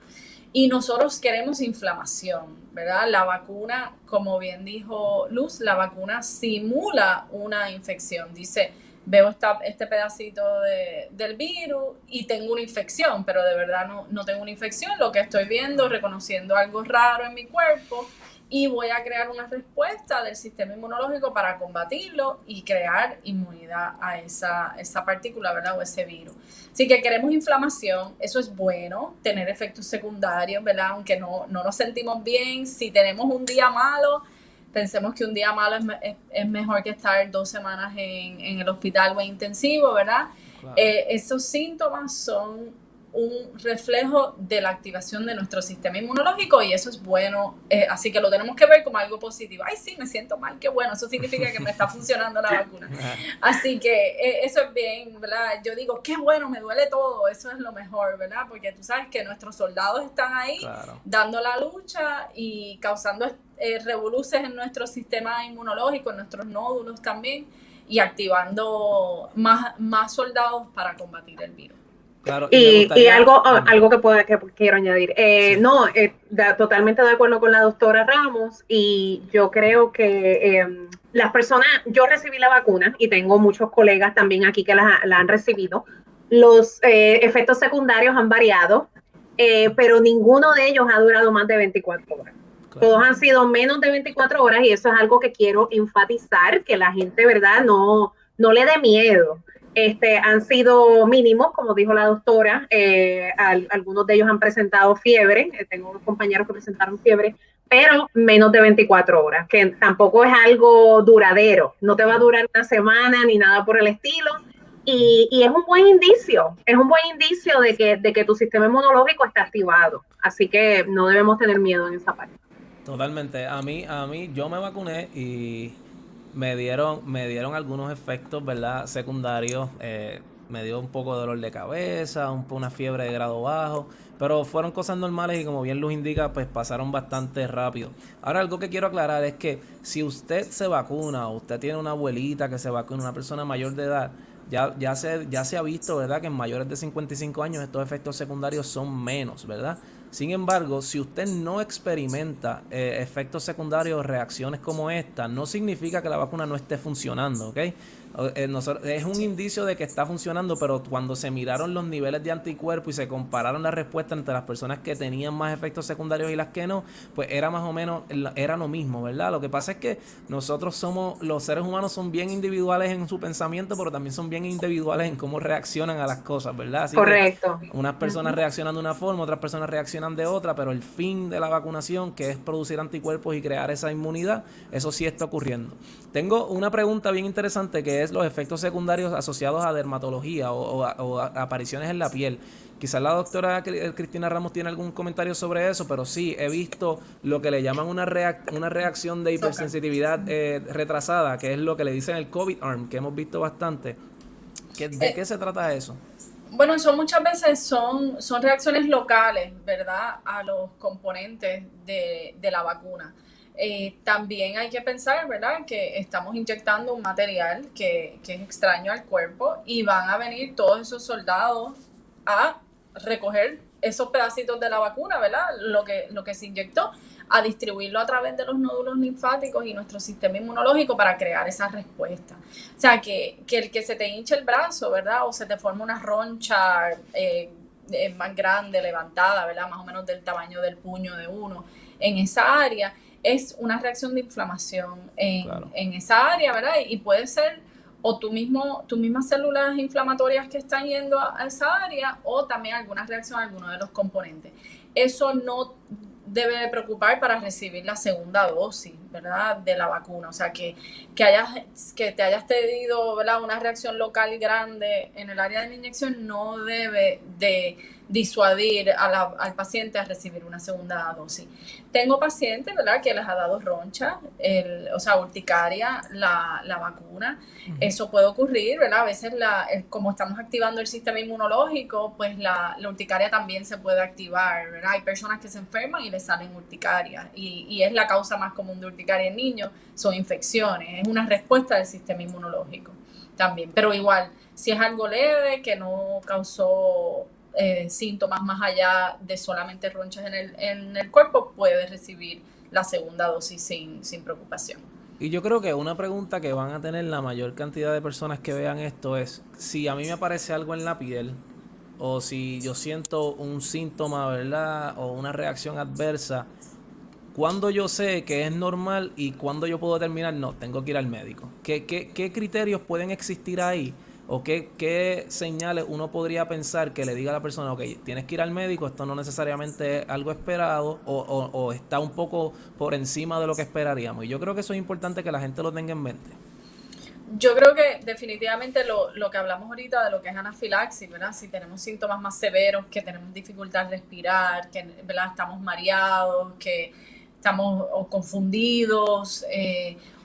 Y nosotros queremos inflamación, ¿verdad? La vacuna, como bien dijo Luz, la vacuna simula una infección. Dice, veo este pedacito del virus y tengo una infección, pero de verdad no tengo una infección. Lo que estoy viendo, reconociendo algo raro en mi cuerpo, y voy a crear una respuesta del sistema inmunológico para combatirlo y crear inmunidad a esa partícula, ¿verdad? O ese virus. Así que queremos inflamación, eso es bueno, tener efectos secundarios, ¿verdad? Aunque no nos sentimos bien, si tenemos un día malo, pensemos que un día malo es mejor que estar 2 semanas en el hospital o en intensivo, ¿verdad? Claro. Esos síntomas son un reflejo de la activación de nuestro sistema inmunológico y eso es bueno, así que lo tenemos que ver como algo positivo. Ay, sí, me siento mal, qué bueno, eso significa que me está funcionando la vacuna. Así que eso es bien, ¿verdad? Yo digo, qué bueno, me duele todo, eso es lo mejor, ¿verdad? Porque tú sabes que nuestros soldados están ahí, claro, dando la lucha y causando revoluciones en nuestro sistema inmunológico, en nuestros nódulos también, y activando más soldados para combatir el virus. Claro, y algo que quiero añadir. Sí. Totalmente de acuerdo con la doctora Ramos, y yo creo que las personas, yo recibí la vacuna y tengo muchos colegas también aquí que la han recibido. Los efectos secundarios han variado, pero ninguno de ellos ha durado más de 24 horas. Claro. Todos han sido menos de 24 horas y eso es algo que quiero enfatizar, que la gente, ¿verdad?, no le dé miedo. Han sido mínimos, como dijo la doctora, algunos de ellos han presentado fiebre, tengo unos compañeros que presentaron fiebre, pero menos de 24 horas, que tampoco es algo duradero, no te va a durar una semana ni nada por el estilo, y es un buen indicio, de que tu sistema inmunológico está activado, así que no debemos tener miedo en esa parte. Totalmente, a mí yo me vacuné y me dieron algunos efectos, ¿verdad?, secundarios. Me dio un poco de dolor de cabeza, una fiebre de grado bajo, pero fueron cosas normales y como bien Luz indica, pues pasaron bastante rápido. Ahora, algo que quiero aclarar es que si usted se vacuna o usted tiene una abuelita que se vacuna, una persona mayor de edad, ya se ha visto, ¿verdad?, que en mayores de 55 años estos efectos secundarios son menos, ¿verdad? Sin embargo, si usted no experimenta efectos secundarios o reacciones como esta, no significa que la vacuna no esté funcionando, ¿ok? Es un indicio de que está funcionando, pero cuando se miraron los niveles de anticuerpos y se compararon la respuesta entre las personas que tenían más efectos secundarios y las que no, pues era más o menos, era lo mismo, ¿verdad? Lo que pasa es que los seres humanos son bien individuales en su pensamiento, pero también son bien individuales en cómo reaccionan a las cosas, ¿verdad? Así correcto. Que unas personas reaccionan de una forma, otras personas reaccionan funcionan de otra, pero el fin de la vacunación, que es producir anticuerpos y crear esa inmunidad, eso sí está ocurriendo. Tengo una pregunta bien interesante que es los efectos secundarios asociados a dermatología o a apariciones en la piel. Quizás la doctora Cristina Ramos tiene algún comentario sobre eso, pero sí, he visto lo que le llaman una reacción de hipersensitividad retrasada, que es lo que le dicen el COVID arm, que hemos visto bastante. ¿De qué se trata eso? Bueno, eso muchas veces son reacciones locales, ¿verdad? A los componentes de la vacuna. También hay que pensar, ¿verdad? Que estamos inyectando un material que es extraño al cuerpo y van a venir todos esos soldados a recoger esos pedacitos de la vacuna, ¿verdad? Lo que se inyectó, a distribuirlo a través de los nódulos linfáticos y nuestro sistema inmunológico para crear esa respuesta. O sea, que el que se te hinche el brazo, ¿verdad? O se te forma una roncha más grande, levantada, ¿verdad? Más o menos del tamaño del puño de uno en esa área, es una reacción de inflamación en esa área, ¿verdad? Y puede ser o tus mismas células inflamatorias que están yendo a esa área o también alguna reacción a alguno de los componentes. Eso no debe de preocupar para recibir la segunda dosis, ¿verdad? De la vacuna. O sea, que te hayas tenido, ¿verdad? Una reacción local grande en el área de la inyección no debe de disuadir al paciente a recibir una segunda dosis. Tengo pacientes, ¿verdad?, que les ha dado roncha, o sea, urticaria, la vacuna. Eso puede ocurrir, ¿verdad? A veces, como estamos activando el sistema inmunológico, pues la urticaria también se puede activar, ¿verdad? Hay personas que se enferman y les salen urticarias y es la causa más común de urticaria en niños, son infecciones, es una respuesta del sistema inmunológico también. Pero igual, si es algo leve, que no causó síntomas más allá de solamente ronchas en el cuerpo, puede recibir la segunda dosis sin preocupación. Y yo creo que una pregunta que van a tener la mayor cantidad de personas que vean esto es, si a mí me aparece algo en la piel o si yo siento un síntoma, ¿verdad?, o una reacción adversa, ¿cuándo yo sé que es normal y cuándo yo puedo determinar, no, tengo que ir al médico? ¿Qué criterios pueden existir ahí? ¿O qué señales uno podría pensar que le diga a la persona, ok, tienes que ir al médico, esto no necesariamente es algo esperado o está un poco por encima de lo que esperaríamos? Y yo creo que eso es importante que la gente lo tenga en mente. Yo creo que definitivamente lo que hablamos ahorita de lo que es anafilaxis, ¿verdad? Si tenemos síntomas más severos, que tenemos dificultad en respirar, que, ¿verdad?, estamos mareados, que estamos confundidos,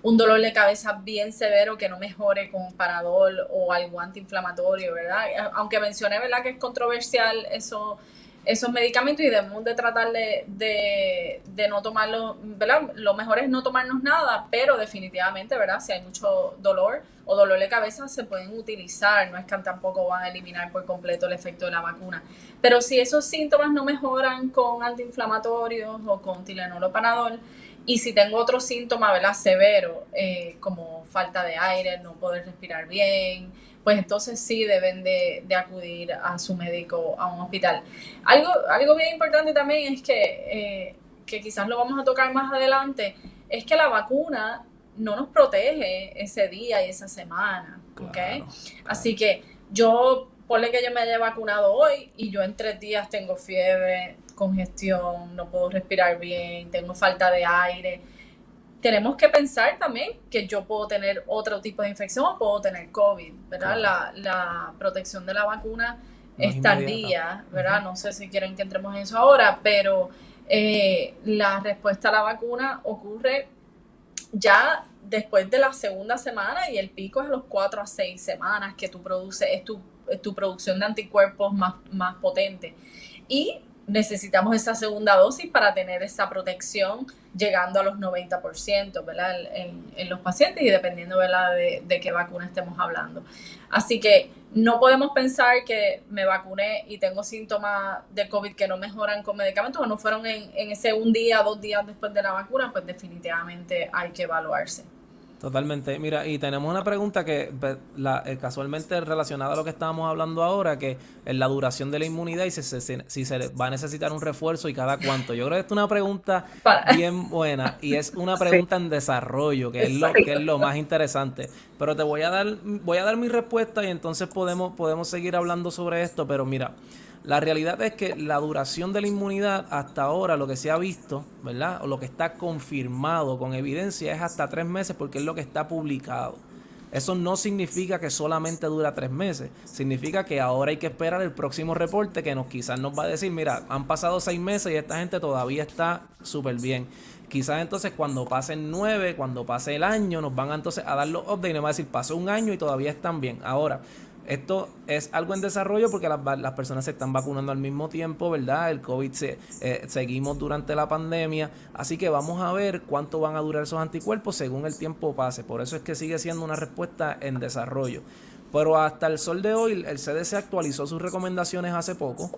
un dolor de cabeza bien severo que no mejore con Panadol o algo antiinflamatorio, ¿verdad? Aunque mencioné, ¿verdad?, que es controversial esos medicamentos y debemos de tratar de no tomarlos, ¿verdad? Lo mejor es no tomarnos nada, pero definitivamente, ¿verdad?, si hay mucho dolor o dolor de cabeza se pueden utilizar, no es que tampoco van a eliminar por completo el efecto de la vacuna. Pero si esos síntomas no mejoran con antiinflamatorios o con Tylenol o Panadol, y si tengo otro síntoma, ¿verdad?, severo, como falta de aire, no poder respirar bien, pues entonces sí deben de acudir a su médico, a un hospital. Algo bien importante también es que quizás lo vamos a tocar más adelante, es que la vacuna no nos protege ese día y esa semana, ¿ok? Claro. Así que ponle que yo me haya vacunado hoy y yo en 3 días tengo fiebre, congestión, no puedo respirar bien, tengo falta de aire. Tenemos que pensar también que yo puedo tener otro tipo de infección o puedo tener COVID, ¿verdad? Claro. La protección de la vacuna no es tardía, ¿verdad? No sé si quieren que entremos en eso ahora, pero la respuesta a la vacuna ocurre ya después de la segunda semana y el pico es a los 4 a 6 semanas que tú produces, es tu producción de anticuerpos más potente. Y necesitamos esa segunda dosis para tener esa protección llegando a los 90%, ¿verdad? En los pacientes y dependiendo, ¿verdad?, de qué vacuna estemos hablando. Así que no podemos pensar que me vacuné y tengo síntomas de COVID que no mejoran con medicamentos o no fueron en ese 1 día, 2 días después de la vacuna, pues definitivamente hay que evaluarse. Totalmente. Mira, y tenemos una pregunta que casualmente relacionada a lo que estábamos hablando ahora, que es la duración de la inmunidad y si se va a necesitar un refuerzo y cada cuánto. Yo creo que esta es una pregunta bien buena y es una pregunta en desarrollo, que es lo más interesante. Pero voy a dar mi respuesta y entonces podemos seguir hablando sobre esto. Pero mira, La realidad es que la duración de la inmunidad hasta ahora, lo que se ha visto, ¿verdad? O lo que está confirmado con evidencia es hasta 3 meses porque es lo que está publicado. Eso no significa que solamente dura 3 meses. Significa que ahora hay que esperar el próximo reporte que quizás nos va a decir, mira, han pasado 6 meses y esta gente todavía está súper bien. Quizás entonces cuando pasen 9, cuando pase el año, nos van entonces a dar los updates y nos va a decir, pasó un año y todavía están bien. Ahora, esto es algo en desarrollo porque las personas se están vacunando al mismo tiempo, ¿verdad? El COVID seguimos durante la pandemia, así que vamos a ver cuánto van a durar esos anticuerpos según el tiempo pase. Por eso es que sigue siendo una respuesta en desarrollo. Pero hasta el sol de hoy, el CDC actualizó sus recomendaciones hace poco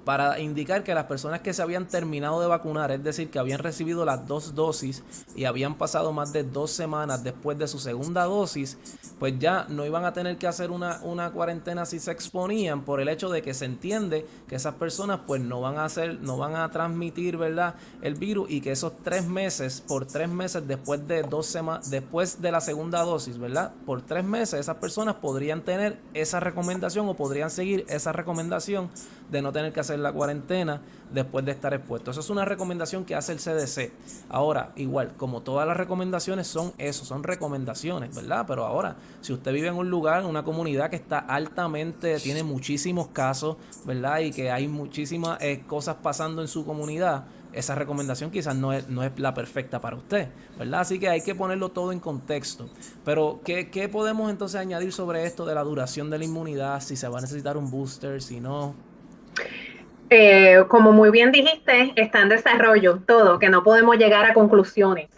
para indicar que las personas que se habían terminado de vacunar, es decir, que habían recibido las 2 dosis y habían pasado más de 2 semanas después de su segunda dosis, pues ya no iban a tener que hacer una cuarentena si se exponían, por el hecho de que se entiende que esas personas pues no van a transmitir, ¿verdad?, el virus, y que esos 3 meses, por 3 meses después de 2 semanas, después de la segunda dosis, ¿verdad?, por 3 meses esas personas podrían tener esa recomendación o podrían seguir esa recomendación de no tener que hacer la cuarentena después de estar expuesto. Eso es una recomendación que hace el CDC. Ahora, igual, como todas las recomendaciones son eso, son recomendaciones, ¿verdad? Pero ahora, si usted vive en un lugar, en una comunidad que está altamente, tiene muchísimos casos, ¿verdad? Y que hay muchísimas cosas pasando en su comunidad, esa recomendación quizás no es la perfecta para usted, ¿verdad? Así que hay que ponerlo todo en contexto. Pero, ¿qué podemos entonces añadir sobre esto de la duración de la inmunidad? Si se va a necesitar un booster, si no. Como muy bien dijiste, está en desarrollo todo, que no podemos llegar a conclusiones.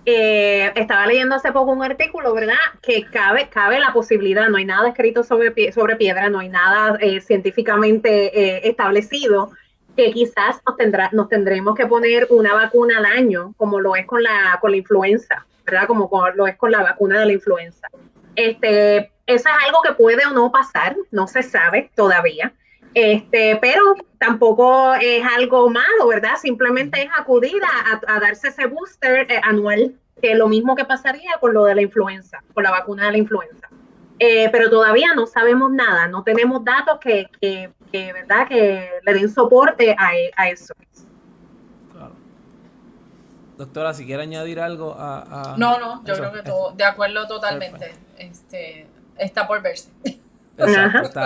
Estaba leyendo hace poco un artículo, ¿verdad? Que cabe la posibilidad, no hay nada escrito sobre piedra, no hay nada científicamente establecido, que quizás nos tendremos que poner una vacuna al año, como lo es con la influenza, ¿verdad? Como lo es con la vacuna de la influenza. Eso es algo que puede o no pasar, no se sabe todavía. Pero tampoco es algo malo, ¿verdad? Simplemente es acudir a darse ese booster anual, que es lo mismo que pasaría con lo de la influenza, con la vacuna de la influenza. Pero todavía no sabemos nada, no tenemos datos que ¿verdad?, que le den soporte a eso. Claro. Doctora, si quiere añadir algo a No, yo eso. creo que todo, de acuerdo totalmente. Está por verse. Exacto,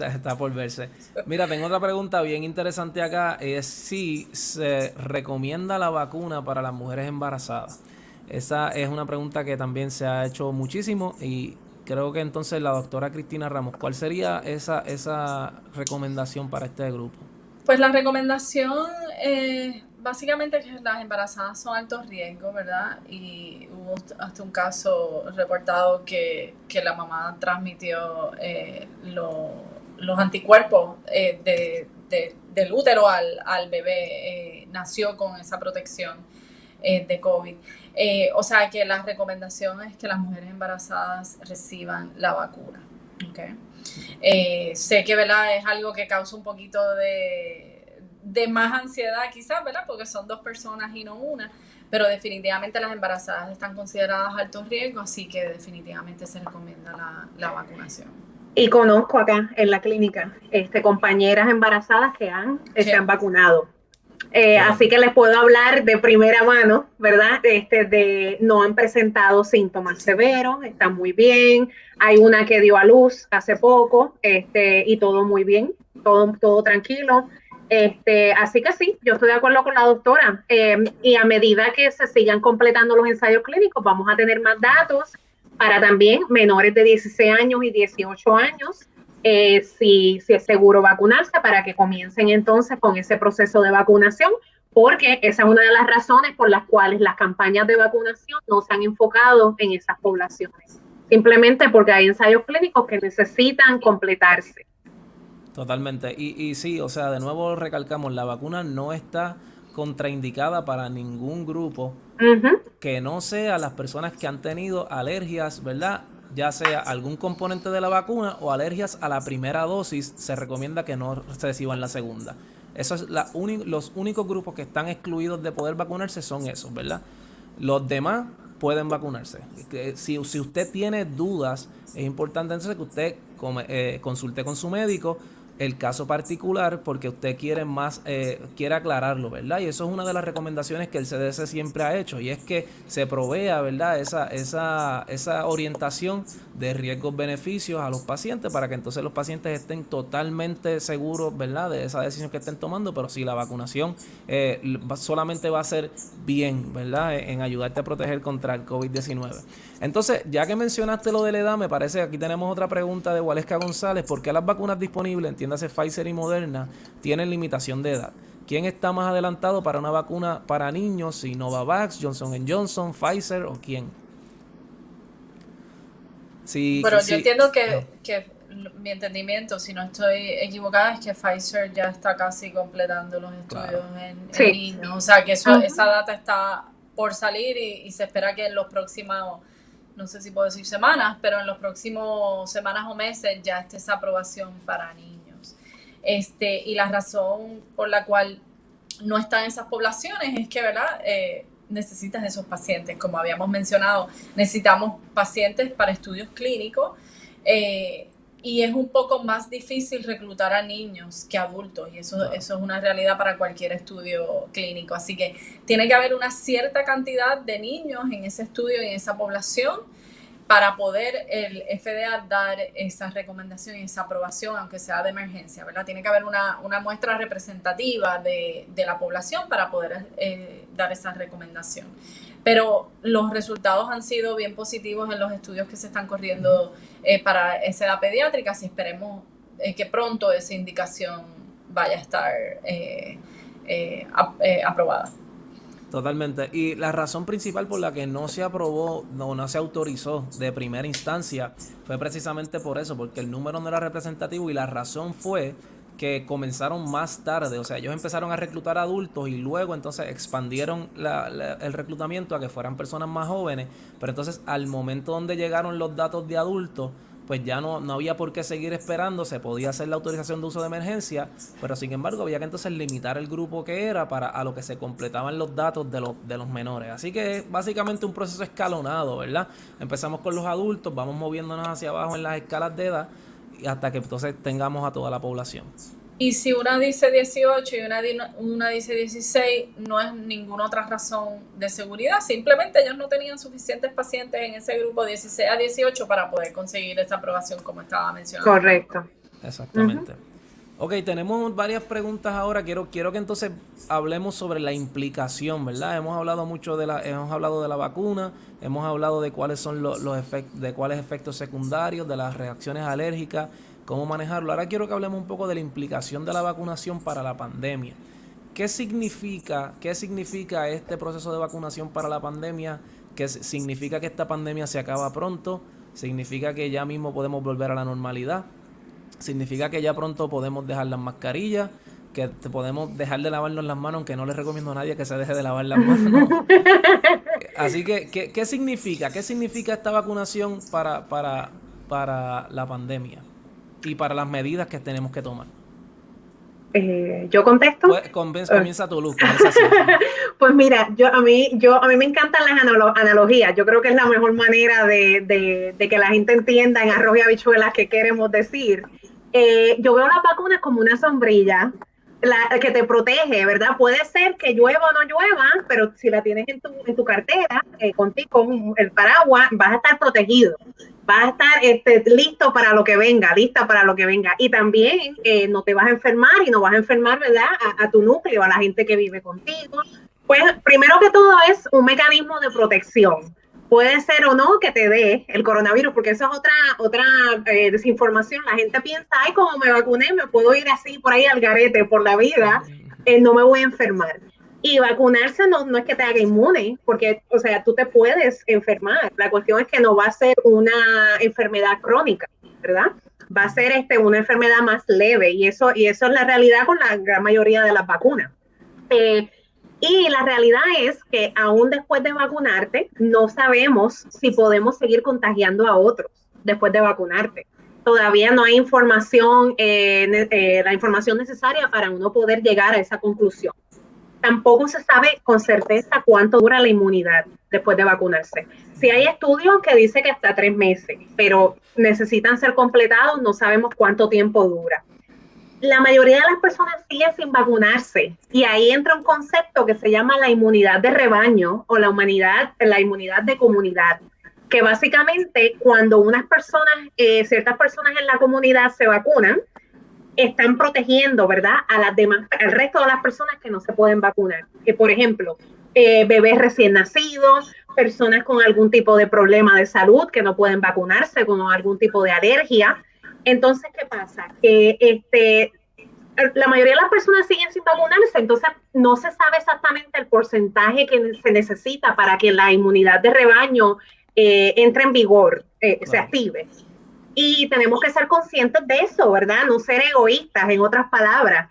está por verse. Mira, tengo otra pregunta bien interesante acá, es si se recomienda la vacuna para las mujeres embarazadas. Esa es una pregunta que también se ha hecho muchísimo y creo que entonces la doctora Cristina Ramos, ¿cuál sería esa recomendación para este grupo? Pues la recomendación, básicamente, que las embarazadas son alto riesgo, ¿verdad? Y hubo hasta un caso reportado que la mamá transmitió los anticuerpos del útero al bebé, nació con esa protección de COVID. O sea que la recomendación es que las mujeres embarazadas reciban la vacuna. ¿Okay? Sé que, ¿verdad?, es algo que causa un poquito de más ansiedad quizás, ¿verdad?, porque son 2 personas y no una, pero definitivamente las embarazadas están consideradas alto riesgo, así que definitivamente se recomienda la vacunación. Y conozco acá en la clínica compañeras embarazadas que se han vacunado. Así que les puedo hablar de primera mano, ¿verdad? No han presentado síntomas severos, están muy bien. Hay una que dio a luz hace poco, y todo muy bien, todo tranquilo. Así que sí, yo estoy de acuerdo con la doctora. Y a medida que se sigan completando los ensayos clínicos, vamos a tener más datos para también menores de 16 años y 18 años. Si es seguro vacunarse, para que comiencen entonces con ese proceso de vacunación, porque esa es una de las razones por las cuales las campañas de vacunación no se han enfocado en esas poblaciones, simplemente porque hay ensayos clínicos que necesitan completarse. Totalmente, y sí, o sea, de nuevo recalcamos, la vacuna no está contraindicada para ningún grupo que no sea las personas que han tenido alergias, ¿verdad? Ya sea algún componente de la vacuna o alergias a la primera dosis, se recomienda que no reciban la segunda. Eso es los únicos grupos que están excluidos de poder vacunarse son esos, ¿verdad? Los demás pueden vacunarse. Si usted tiene dudas, es importante entonces que usted consulte con su médico el caso particular porque usted quiere quiere aclararlo, ¿verdad? Y eso es una de las recomendaciones que el CDC siempre ha hecho, y es que se provea, ¿verdad? Esa orientación de riesgos-beneficios a los pacientes para que entonces los pacientes estén totalmente seguros, ¿verdad? De esa decisión que estén tomando, pero sí, la vacunación solamente va a ser bien, ¿verdad? En ayudarte a proteger contra el COVID-19. Entonces, ya que mencionaste lo de la edad, me parece que aquí tenemos otra pregunta de Waleska González. ¿Por qué las vacunas disponibles, entiéndase Pfizer y Moderna, tienen limitación de edad? ¿Quién está más adelantado para una vacuna para niños? ¿Si Novavax, Johnson Johnson, Pfizer o quién? Bueno, yo entiendo que mi entendimiento, si no estoy equivocada, es que Pfizer ya está casi completando los estudios en niños. O sea, que esa data está por salir y se espera que en los próximos, no sé si puedo decir semanas, pero en los próximos semanas o meses ya esté esa aprobación para niños. Y la razón por la cual no están esas poblaciones es que, ¿verdad? Necesitas esos pacientes, como habíamos mencionado, necesitamos pacientes para estudios clínicos y es un poco más difícil reclutar a niños que adultos, y eso es una realidad para cualquier estudio clínico, así que tiene que haber una cierta cantidad de niños en ese estudio y en esa población para poder el FDA dar esa recomendación y esa aprobación, aunque sea de emergencia, ¿verdad? Tiene que haber una muestra representativa de la población para poder dar esa recomendación. Pero los resultados han sido bien positivos en los estudios que se están corriendo para esa edad pediátrica, así esperemos que pronto esa indicación vaya a estar aprobada. Totalmente. Y la razón principal por la que no se aprobó, no se autorizó de primera instancia, fue precisamente por eso, porque el número no era representativo, y la razón fue que comenzaron más tarde. O sea, ellos empezaron a reclutar adultos y luego entonces expandieron el reclutamiento a que fueran personas más jóvenes, pero entonces al momento donde llegaron los datos de adultos, pues ya no había por qué seguir esperando, se podía hacer la autorización de uso de emergencia, pero sin embargo había que entonces limitar el grupo que era a lo que se completaban los datos de los menores. Así que es básicamente un proceso escalonado, ¿verdad? Empezamos con los adultos, vamos moviéndonos hacia abajo en las escalas de edad y hasta que entonces tengamos a toda la población. Y si una dice 18 y una dice 16, no es ninguna otra razón de seguridad. Simplemente ellos no tenían suficientes pacientes en ese grupo 16 a 18 para poder conseguir esa aprobación, como estaba mencionando. Correcto. Exactamente. Ok, tenemos varias preguntas ahora. Quiero que entonces hablemos sobre la implicación, ¿verdad? Hemos hablado de la vacuna, hemos hablado de cuáles son los efectos, de cuáles efectos secundarios, de las reacciones alérgicas, cómo manejarlo. Ahora quiero que hablemos un poco de la implicación de la vacunación para la pandemia. ¿Qué significa este proceso de vacunación para la pandemia? ¿Qué significa que esta pandemia se acaba pronto? ¿Significa que ya mismo podemos volver a la normalidad? ¿Significa que ya pronto podemos dejar las mascarillas? ¿Que podemos dejar de lavarnos las manos? Aunque no les recomiendo a nadie que se deje de lavar las manos. Así que, ¿qué significa? ¿Qué significa esta vacunación para la pandemia? Y para las medidas que tenemos que tomar. ¿Yo contesto? Pues, comienza tu Luz, comienza así. Pues mira, a mí me encantan las analogías. Yo creo que es la mejor manera de que la gente entienda en arroz y habichuelas qué queremos decir. Yo veo las vacunas como una sombrilla que te protege, ¿verdad? Puede ser que llueva o no llueva, pero si la tienes en tu cartera, contigo, con el paraguas, vas a estar protegido. Vas a estar listo para lo que venga, lista para lo que venga. Y también no te vas a enfermar y no vas a enfermar, ¿verdad? A tu núcleo, a la gente que vive contigo. Pues primero que todo es un mecanismo de protección. Puede ser o no que te dé el coronavirus, porque eso es otra desinformación. La gente piensa, ay, como me vacuné, me puedo ir así por ahí al garete por la vida, no me voy a enfermar. Y vacunarse no es que te haga inmune, porque, o sea, tú te puedes enfermar. La cuestión es que no va a ser una enfermedad crónica, ¿verdad? Va a ser una enfermedad más leve, y eso es la realidad con la gran mayoría de las vacunas. Y la realidad es que aún después de vacunarte, no sabemos si podemos seguir contagiando a otros después de vacunarte. Todavía no hay información, la información necesaria para uno poder llegar a esa conclusión. Tampoco se sabe con certeza cuánto dura la inmunidad después de vacunarse. Sí hay estudios que dicen que hasta 3 meses, pero necesitan ser completados, no sabemos cuánto tiempo dura. la mayoría de las personas siguen sin vacunarse y ahí entra un concepto que se llama la inmunidad de rebaño o la inmunidad de comunidad, que básicamente cuando unas personas, ciertas personas en la comunidad se vacunan, están protegiendo, ¿verdad?, a las demás, al resto de las personas que no se pueden vacunar. Que, por ejemplo, bebés recién nacidos, personas con algún tipo de problema de salud que no pueden vacunarse, con algún tipo de alergia. Entonces, ¿qué pasa? Que la mayoría de las personas siguen sin vacunarse, entonces no se sabe exactamente el porcentaje que se necesita para que la inmunidad de rebaño entre en vigor, se active. Y tenemos que ser conscientes de eso, ¿verdad? No ser egoístas, en otras palabras.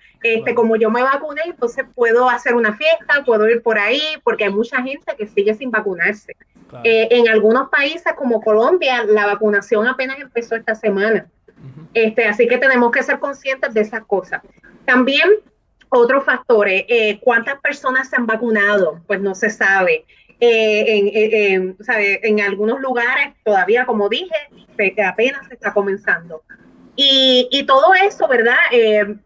Como yo me vacuné, entonces puedo hacer una fiesta, puedo ir por ahí, porque hay mucha gente que sigue sin vacunarse. Claro. En algunos países como Colombia, la vacunación apenas empezó esta semana. Así que tenemos que ser conscientes de esas cosas. También otros factores, ¿cuántas personas se han vacunado? Pues no se sabe. En algunos lugares todavía, como dije, apenas se está comenzando. Y todo eso, ¿verdad?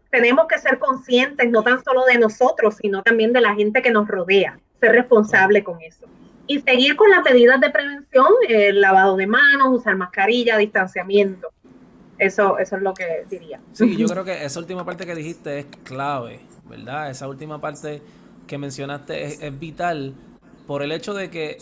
Tenemos que ser conscientes no tan solo de nosotros, sino también de la gente que nos rodea, ser responsable con eso. Y seguir con las medidas de prevención, lavado de manos, usar mascarilla, distanciamiento. Eso es lo que diría. Sí, yo creo que esa última parte que dijiste es clave, ¿verdad? Esa última parte que mencionaste es vital por el hecho de que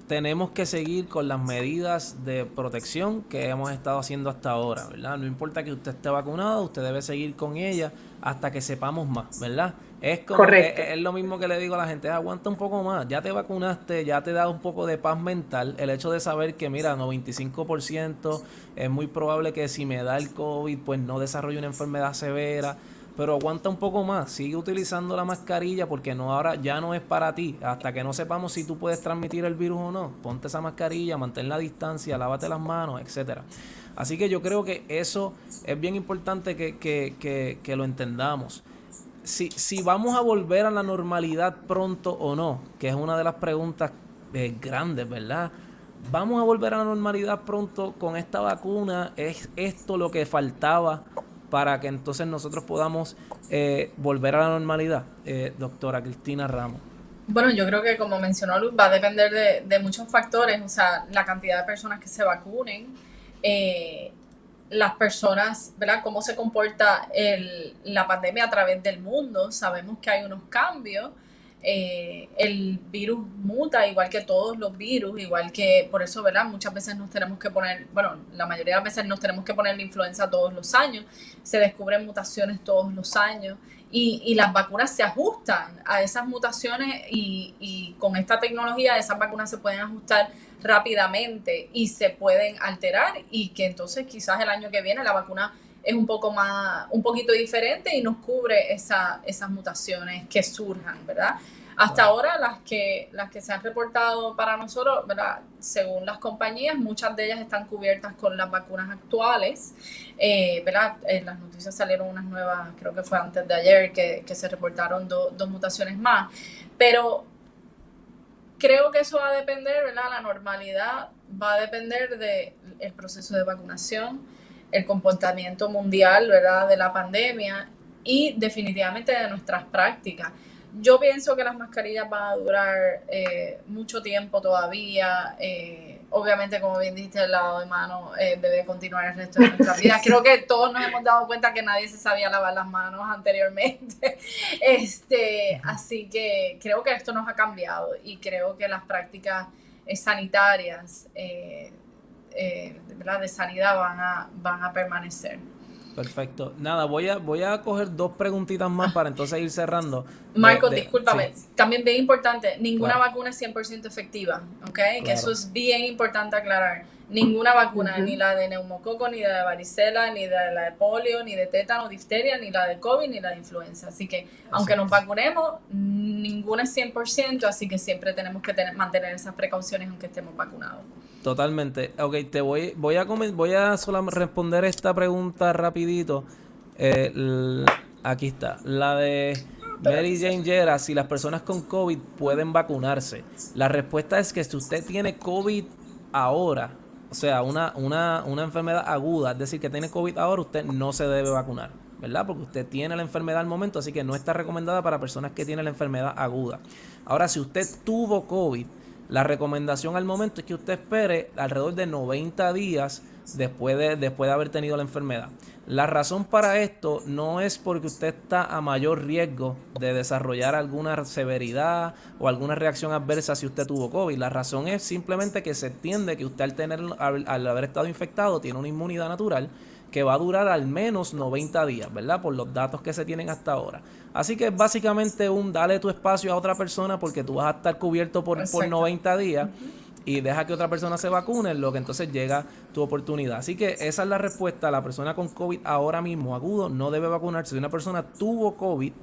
tenemos que seguir con las medidas de protección que hemos estado haciendo hasta ahora, ¿verdad? No importa que usted esté vacunado, usted debe seguir con ella hasta que sepamos más, ¿verdad? Es como es lo mismo que le digo a la gente, aguanta un poco más, ya te vacunaste, ya te da un poco de paz mental, el hecho de saber que mira, 95% es muy probable que si me da el COVID, pues no desarrolle una enfermedad severa, pero aguanta un poco más, sigue utilizando la mascarilla porque no ahora ya no es para ti, hasta que no sepamos si tú puedes transmitir el virus o no, ponte esa mascarilla, mantén la distancia, lávate las manos, etcétera. Así que yo creo que eso es bien importante que lo entendamos. Si vamos a volver a la normalidad pronto o no, que es una de las preguntas grandes, ¿verdad? ¿Vamos a volver a la normalidad pronto con esta vacuna? ¿Es esto lo que faltaba para que entonces nosotros podamos volver a la normalidad? Doctora Cristina Ramos. Bueno, yo creo que como mencionó Luz, va a depender de muchos factores, o sea, la cantidad de personas que se vacunen, las personas, ¿verdad? Cómo se comporta la pandemia a través del mundo. Sabemos que hay unos cambios. El virus muta igual que todos los virus, igual que por eso, ¿verdad? Muchas veces nos tenemos que poner, bueno, la mayoría de las veces nos tenemos que poner la influenza todos los años. Se descubren mutaciones todos los años. Y las vacunas se ajustan a esas mutaciones y con esta tecnología esas vacunas se pueden ajustar rápidamente y se pueden alterar y que entonces quizás el año que viene la vacuna es un poquito diferente y nos cubre esas mutaciones que surjan, ¿verdad? Hasta ahora las que se han reportado para nosotros, ¿verdad? Según las compañías, muchas de ellas están cubiertas con las vacunas actuales, ¿verdad? En las noticias salieron unas nuevas, creo que fue antes de ayer, que se reportaron dos mutaciones más, pero creo que eso va a depender, ¿verdad? La normalidad va a depender del proceso de vacunación, el comportamiento mundial, ¿verdad? De la pandemia y definitivamente de nuestras prácticas. Yo pienso que las mascarillas van a durar mucho tiempo todavía. Obviamente, como bien dijiste, el lavado de manos debe continuar el resto de nuestras vidas. Creo que todos nos hemos dado cuenta que nadie se sabía lavar las manos anteriormente. Así que creo que esto nos ha cambiado y creo que las prácticas sanitarias ¿verdad? De sanidad van a permanecer. Perfecto. Nada, voy a coger dos preguntitas más para entonces ir cerrando. Marco, discúlpame. Sí. También bien importante, ninguna Claro. vacuna es 100% efectiva, ¿ok? Claro. Que eso es bien importante aclarar. Ninguna vacuna, ni la de neumococo, ni la de varicela, ni la de polio, ni de tétano, difteria, ni la de COVID, ni la de influenza. Así que, aunque nos vacunemos, ninguna es 100%, así que siempre tenemos que mantener esas precauciones aunque estemos vacunados. Totalmente. Ok, voy a solo responder esta pregunta rapidito. Aquí está. La de Mary Jane Yera, si las personas con COVID pueden vacunarse. La respuesta es que si usted tiene COVID ahora, o sea, una enfermedad aguda, es decir, que tiene COVID ahora, usted no se debe vacunar. ¿verdad? Porque usted tiene la enfermedad al momento, así que no está recomendada para personas que tienen la enfermedad aguda. Ahora, si usted tuvo COVID, la recomendación al momento es que usted espere alrededor de 90 días después de haber tenido la enfermedad. La razón para esto no es porque usted está a mayor riesgo de desarrollar alguna severidad o alguna reacción adversa si usted tuvo COVID. La razón es simplemente que se entiende que usted al haber estado infectado tiene una inmunidad natural que va a durar al menos 90 días, ¿verdad? Por los datos que se tienen hasta ahora. Así que es básicamente dale tu espacio a otra persona porque tú vas a estar cubierto por 90 días. Y deja que otra persona se vacune, lo que entonces llega tu oportunidad. Así que esa es la respuesta. La persona con COVID ahora mismo agudo no debe vacunarse. Si una persona tuvo COVID,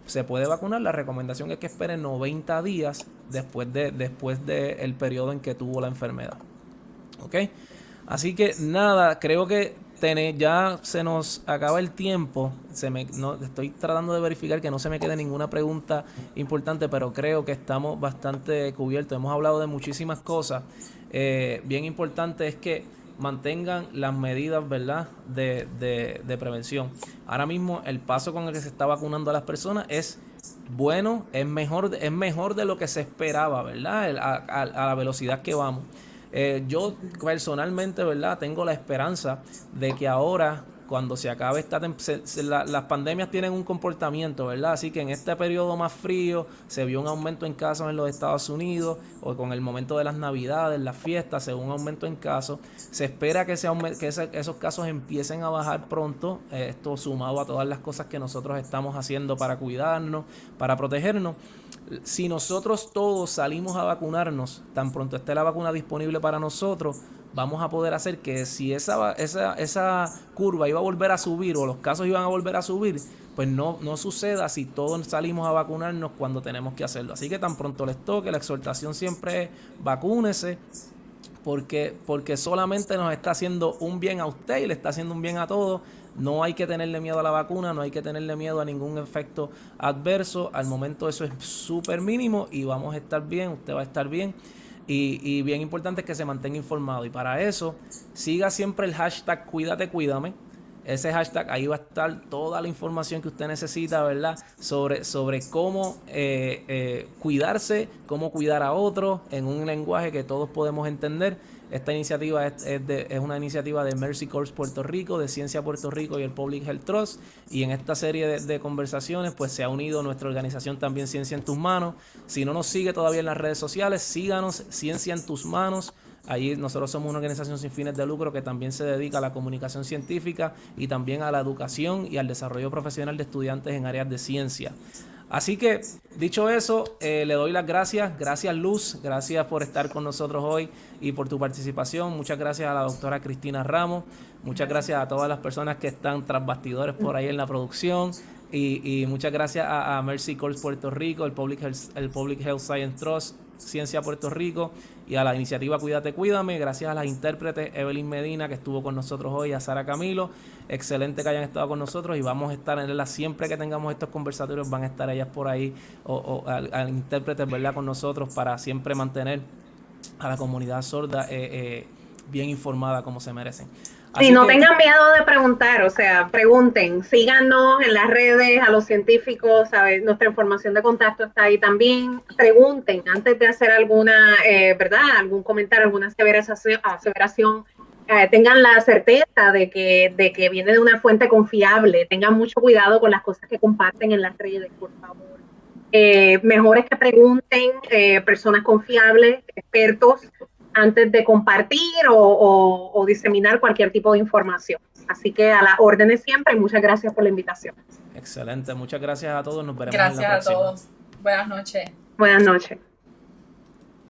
se puede vacunar. La recomendación es que espere 90 días después de el periodo en que tuvo la enfermedad. ¿Ok? Así que nada, creo que ya se nos acaba el tiempo. Estoy tratando de verificar que no se me quede ninguna pregunta importante, pero creo que estamos bastante cubiertos. Hemos hablado de muchísimas cosas. Bien importante es que mantengan las medidas, ¿verdad?, de prevención. Ahora mismo el paso con el que se está vacunando a las personas es bueno, es mejor de lo que se esperaba, ¿verdad?, a la velocidad que vamos. Yo personalmente, ¿verdad?, tengo la esperanza de que ahora, cuando se acabe las pandemias tienen un comportamiento, ¿verdad? Así que en este periodo más frío se vio un aumento en casos en los Estados Unidos, o con el momento de las Navidades, las fiestas, se vio un aumento en casos. Se espera que esos casos empiecen a bajar pronto, esto sumado a todas las cosas que nosotros estamos haciendo para cuidarnos, para protegernos. Si nosotros todos salimos a vacunarnos, tan pronto esté la vacuna disponible para nosotros, vamos a poder hacer que si esa curva iba a volver a subir o los casos iban a volver a subir, pues no suceda si todos salimos a vacunarnos cuando tenemos que hacerlo. Así que tan pronto les toque, la exhortación siempre es vacúnese, porque solamente nos está haciendo un bien a usted y le está haciendo un bien a todos. No hay que tenerle miedo a la vacuna, no hay que tenerle miedo a ningún efecto adverso. Al momento eso es súper mínimo y vamos a estar bien, usted va a estar bien. Y bien importante es que se mantenga informado. Y para eso, siga siempre el hashtag Cuídate, Cuídame. Ese hashtag, ahí va a estar toda la información que usted necesita, ¿verdad? Sobre cómo cuidarse, cómo cuidar a otros en un lenguaje que todos podemos entender. Esta iniciativa es una iniciativa de Mercy Corps Puerto Rico, de Ciencia Puerto Rico y el Public Health Trust. Y en esta serie de conversaciones pues se ha unido nuestra organización también Ciencia en Tus Manos. Si no nos sigue todavía en las redes sociales, síganos, Ciencia en Tus Manos. Allí nosotros somos una organización sin fines de lucro que también se dedica a la comunicación científica y también a la educación y al desarrollo profesional de estudiantes en áreas de ciencia. Así que, dicho eso, le doy las gracias. Gracias, Luz. Gracias por estar con nosotros hoy y por tu participación. Muchas gracias a la doctora Cristina Ramos. Muchas gracias a todas las personas que están tras bastidores por ahí en la producción. Y muchas gracias a Mercy Corps Puerto Rico, el Public Health Science Trust, Ciencia Puerto Rico, y a la iniciativa Cuídate, Cuídame. Gracias a las intérpretes Evelyn Medina, que estuvo con nosotros hoy, a Sara Camilo. Excelente que hayan estado con nosotros y vamos a estar en ellas siempre que tengamos estos conversatorios. Van a estar ellas por ahí al intérpretes, ¿verdad?, con nosotros, para siempre mantener a la comunidad sorda bien informada como se merecen. Sí, no tengan miedo de preguntar, o sea, pregunten, síganos en las redes, a los científicos, ¿sabes? Nuestra información de contacto está ahí también. Pregunten antes de hacer alguna, ¿verdad?, algún comentario, alguna aseveración. Tengan la certeza de que viene de una fuente confiable. Tengan mucho cuidado con las cosas que comparten en las redes, por favor. Mejor es que pregunten, personas confiables, expertos, antes de compartir o diseminar cualquier tipo de información. Así que a las órdenes siempre y muchas gracias por la invitación. Excelente, muchas gracias a todos. Nos veremos gracias en la próxima. Gracias a todos. Buenas noches. Buenas noches.